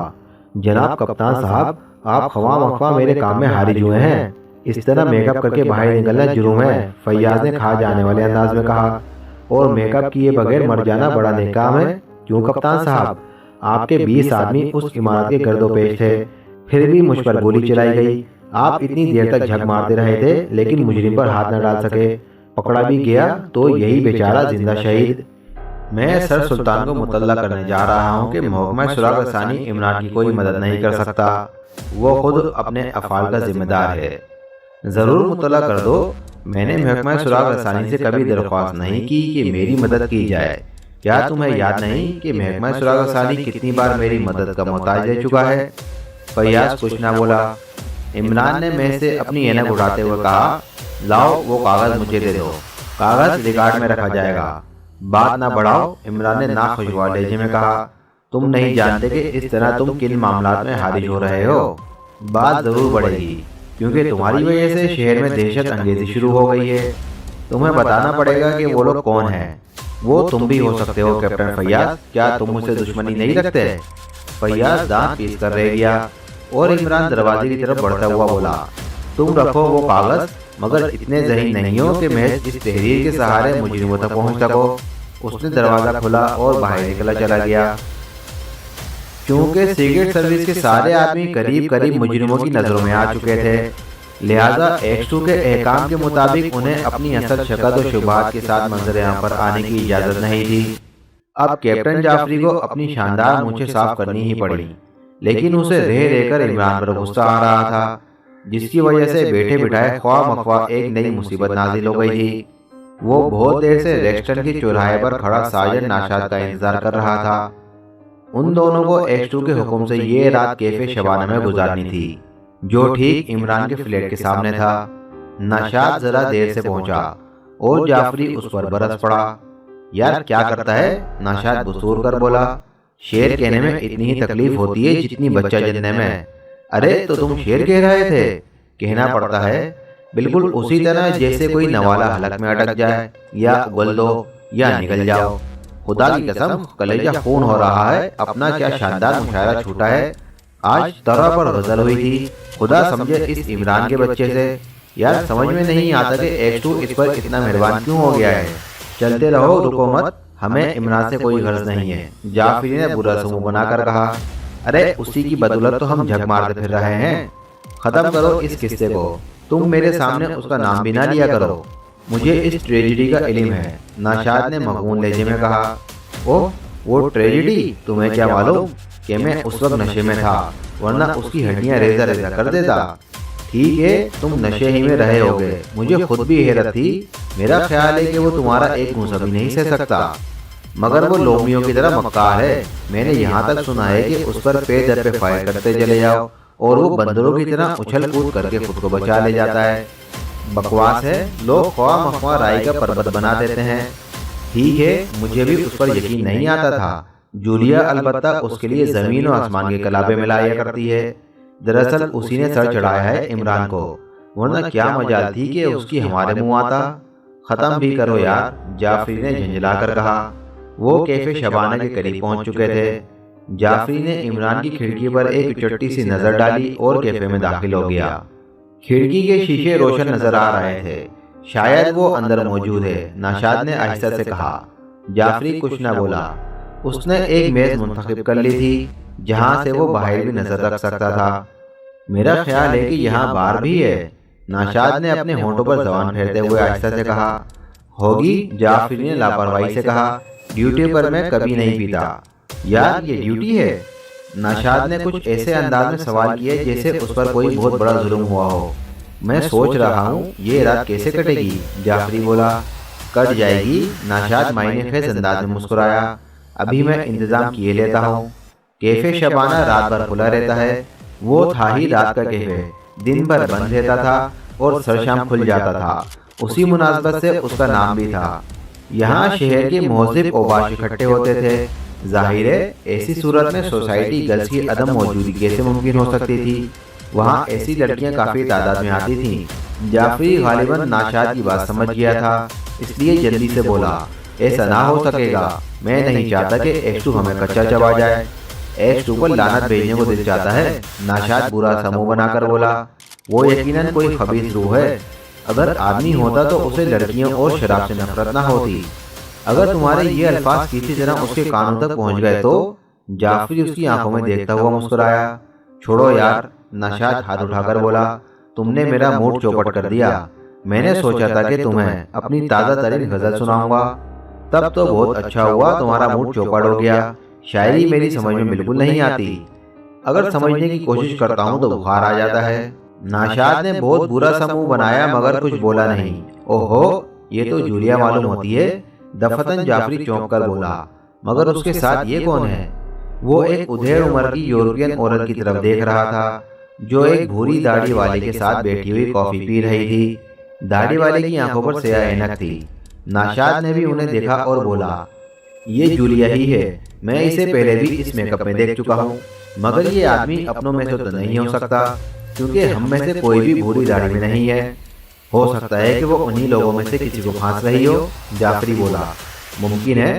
جناب کپتان صاحب، آپ خواہ مخواہ میرے کام میں حارج ہوئے ہیں، اس طرح میک اپ کر کے باہر نکلنا جرم ہے، فیاض نے کھا جانے والے انداز میں کہا۔ اور میک اپ کیے بغیر مر جانا بڑا نیک کام ہے، کیوں کپتان صاحب؟ آپ کے 20 آدمی اس عمارت کے گرد و پیش تھے، پھر بھی مجھ پر گولی چلائی گئی۔ آپ اتنی دیر تک جھک مارتے رہے تھے لیکن مجرم پر ہاتھ نہ ڈال سکے۔ پکڑا بھی گیا تو یہی بیچارہ زندہ شہید۔ میں سر سلطان کو مطلع کرنے جا رہا ہوں کہ محکمہ سراغ رسانی عمران کی کوئی مدد نہیں کر سکتا، وہ خود اپنے افعال کا ذمہ دار ہے۔ ضرور مطلع کر دو، میں نے محکمہ سراغ رسانی سے کبھی درخواست نہیں کی کہ میری مدد کی جائے۔ کیا تمہیں یاد نہیں کہ محکمہ سراغ رسانی کتنی بار میری مدد کا محتاج رہ چکا ہے؟ فیاض کچھ نہ بولا۔ عمران نے میں سے اپنی اینک اٹھاتے ہوئے کہا، لاؤ وہ کاغذ مجھے دے دو، کاغذ ریکارڈ میں رکھا جائے گا۔ بات نہ بڑھاؤ، عمران نے ناخوشگوار لہجے میں کہا۔ تم نہیں جانتے کہ اس طرح تم کن معاملات میں حاضر ہو رہے ہو۔ بات ضرور بڑھے گی کیونکہ تمہاری وجہ سے شہر میں دہشت انگیزی شروع ہو گئی ہے۔ تمہیں بتانا پڑے گا کہ وہ لوگ کون ہیں۔ وہ تم بھی ہو سکتے ہو کیپٹن فیاض، کیا تم مجھ سے دشمنی نہیں رکھتے؟ فیاض دانت پیس کر رہ گیا اور عمران دروازے کی طرف بڑھتا ہوا بولا، تم رکھو وہ کاغذ، مگر اتنے ذہین نہیں ہو کہ محض اس تحریر کے سہارے مجرموں تک پہنچ سکو۔ اس نے دروازہ کھولا اور باہر نکلا چلا گیا۔ کیونکہ سیکرٹ سروس کے سارے آدمی قریب قریب مجرموں کی نظروں میں آ چکے تھے، لہذا ایکس-2 کے احکام کے مطابق انہیں اپنی اصل شکل و شبہات کے ساتھ منظر عام پر آنے کی اجازت نہیں تھی۔ اب کیپٹن جعفری کو اپنی شاندار مونچھیں صاف کرنی ہی پڑی، لیکن اسے رہ رہ کر عمران پر غصہ آ رہا تھا، جس کی وجہ سے بیٹھے بٹھائے خواہ مخواہ ایک نئی مصیبت نازل ہو گئی تھی۔ وہ بہت دیر سے ریکسٹن کے چوراہے پر کھڑا سارجنٹ ناشاد کا انتظار کر رہا تھا۔ ان دونوں کو ایکس-2 کے حکم سے یہ رات کیفے شبانہ میں گزارنی تھی، جو ٹھیک عمران کے فلیٹ کے سامنے تھا۔ ناشاد ذرا دیر سے پہنچا اور جعفری اس پر برس پڑا۔ یار کیا کرتا ہے؟ ناشاد بسور کر بولا، شیر کہنے میں اتنی ہی تکلیف ہوتی ہے جتنی بچہ جننے میں۔ ارے تو تم شیر کہہ رہے تھے؟ کہنا پڑتا ہے، بالکل اسی طرح جیسے کوئی نوالا حلق میں اٹک جائے، یا اگل دو یا نگل جاؤ۔ خدا کی قسم کلیجہ خون ہو رہا ہے، اپنا کیا شاندار مشاعرہ چھوٹا ہے۔ آج طرح پر غزل ہوئی تھی، خدا سمجھے اس عمران کے بچے سے۔ یار سمجھ میں نہیں آتا کہ ایکس-2 اس پر اتنا مہربان کیوں ہو گیا ہے۔ چلتے رہو، رکو مت، ہمیں عمران سے کوئی غرض نہیں ہے، جعفری نے برا سا منہ بنا کر کہا۔ ارے اسی کی بدولت تو ہم جھک مارتے پھر رہے ہیں۔ ختم کرو اس قصے کو، تم میرے سامنے اس کا نام بھی نہ لیا کرو، مجھے اس ٹریجڈی کا علم ہے، ناشاد نے مغمون لہجے میں کہا۔ اوہ وہ ٹریجڈی، تمہیں کیا معلوم کہ میں اس وقت نشے میں تھا، ورنہ اس کی ہڈیاں ریزہ ریزہ کر دیتا۔ ٹھیک ہے تم نشے ہی میں رہے ہوگے، مجھے خود بھی حیرت تھی، میرا خیال ہے کہ وہ تمہارا ایک گھونسا بھی نہیں سہ سکتا، مگر وہ لومیوں کی طرح مکار ہے۔ میں نے یہاں تک سنا ہے کہ اس پر پے در پہ فائر کرتے چلے جاؤ اور وہ بندروں کی طرح اچھل کود کر کے خود کو بچا لے جاتا ہے۔ بکواس ہے، لوگ خواہ مخواہ رائی کا پربت بنا دیتے ہیں۔ ٹھیک ہے مجھے بھی اس پر یقین نہیں آتا تھا، جولیا البتہ اس کے لیے زمین و آسمان کے کلابے میں لایا کرتی ہے۔ دراصل اسی نے سر چڑھایا ہے عمران کو، ورنہ کیا مجال تھی کہ اس کی ہمارے منہ آتا۔ ختم بھی کرو یار، جعفری نے جھنجھلا کر کہا۔ وہ کیفے شبانہ کے قریب پہنچ چکے تھے۔ جعفری نے عمران کی کھڑکی پر ایک چٹی سی نظر ڈالی اور کیفے میں داخل ہو گیا۔ کھڑکی کے شیشے روشن نظر آ رہے تھے، شاید وہ اندر موجود ہے، ناشاد نے آہستہ سے کہا۔ جعفری کچھ نہ بولا، اس نے ایک میز منتخب کر لی تھی جہاں سے وہ باہر بھی نظر رکھ سکتا تھا۔ میرا خیال ہے کہ یہاں بار بھی ہے، ناشاد نے اپنے ہونٹوں پر زبان پھیرتے ہوئے آہستہ سے کہا۔ ہوگی، جعفری نے لاپرواہی سے کہا، ڈیوٹی پر میں کبھی نہیں پیتا۔ یار یہ ڈیوٹی ہے؟ ناشاد نے کچھ ایسے انداز میں سوال کیے جیسے اس پر کوئی بہت بڑا ظلم ہوا ہو۔ میں سوچ رہا ہوں یہ رات کیسے کٹے گی، جعفری بولا۔ کٹ جائے گی، ناشاد معنی خیز انداز میں مسکرایا، ابھی میں انتظام کیے لیتا ہوں۔ کیفے شبانہ رات بھر کھلا رہتا ہے، وہ تھا ہی رات کا کیفے، دن بھر بند رہتا تھا اور سر شام کھل جاتا تھا، اسی مناسبت سے اس کا نام بھی تھا۔ یہاں شہر کے مہذب اوباش اکٹھے ہوتے تھے، ظاہر ہے ایسی صورت میں سوسائٹی گرلز کی عدم موجودگی کیسے ممکن ہو سکتی تھی، وہاں ایسی لڑکیاں کافی تعداد میں آتی تھیں۔ جعفری غالباً ناشاد کی بات سمجھ گیا تھا، اس لیے جلدی سے بولا، ایسا نہ ہو سکے گا، میں نہیں چاہتا کہ ایکس-2 ہمیں کچا چبا جائے۔ ایکس-2 کو لعنت بھیجنے کو دل چاہتا ہے، ناشاد برا سا منہ بنا کر بولا۔ وہ یقیناً کوئی خبیث روح ہے، اگر آدمی ہوتا تو اسے لڑکیوں اور شراب سے نفرت نہ ہوتی۔ اگر تمہارے یہ الفاظ کسی طرح اس کے کانوں تک پہنچ گئے تو؟ جعفری اس کی آنکھوں میں دیکھتا ہوا مسکرایا۔ چھوڑو یار، ناشاد ہاتھ اٹھا کر بولا، تم نے میرا موڈ چوپٹ کر دیا۔ میں نے سوچا تھا کہ تمہیں اپنی تازہ ترین غزل سناؤں گا، تب تو بہت اچھا ہوا تمہارا موڈ چوپٹ ہو گیا۔ شاعری میری سمجھ میں بالکل نہیں آتی، اگر سمجھنے کی کوشش کرتا ہوں تو بخار آ جاتا ہے۔ ناشاد نے بہت برا سا منہ بنایا مگر کچھ بولا نہیں۔ اوہو، یہ تو جولیا معلوم ہوتی ہے، دفتن جعفری چونک کر بولا، مگر اس کے ساتھ یہ کون ہے؟ وہ ایک ادھیڑ عمر کی یورپین عورت کی طرف دیکھ رہا تھا جو ایک بھوری داڑھی والے کے ساتھ بیٹھی ہوئی کافی پی رہی تھی۔ داڑھی والے کی آنکھوں پر سیاہ اینک تھی۔ ناشاد نے بھی انہیں دیکھا اور بولا، یہ جولیا ہی ہے، میں اسے پہلے بھی اس میک اپ میں دیکھ چکا ہوں، مگر یہ آدمی اپنوں میں سے تو نہیں ہو سکتا، کیونکہ ہم میں سے کوئی بھی بھوری داڑھی میں نہیں ہے۔ ہو سکتا ہے کہ وہ انہی لوگوں میں سے کسی کو پھانس رہی ہو، جعفری بولا۔ ممکن ہے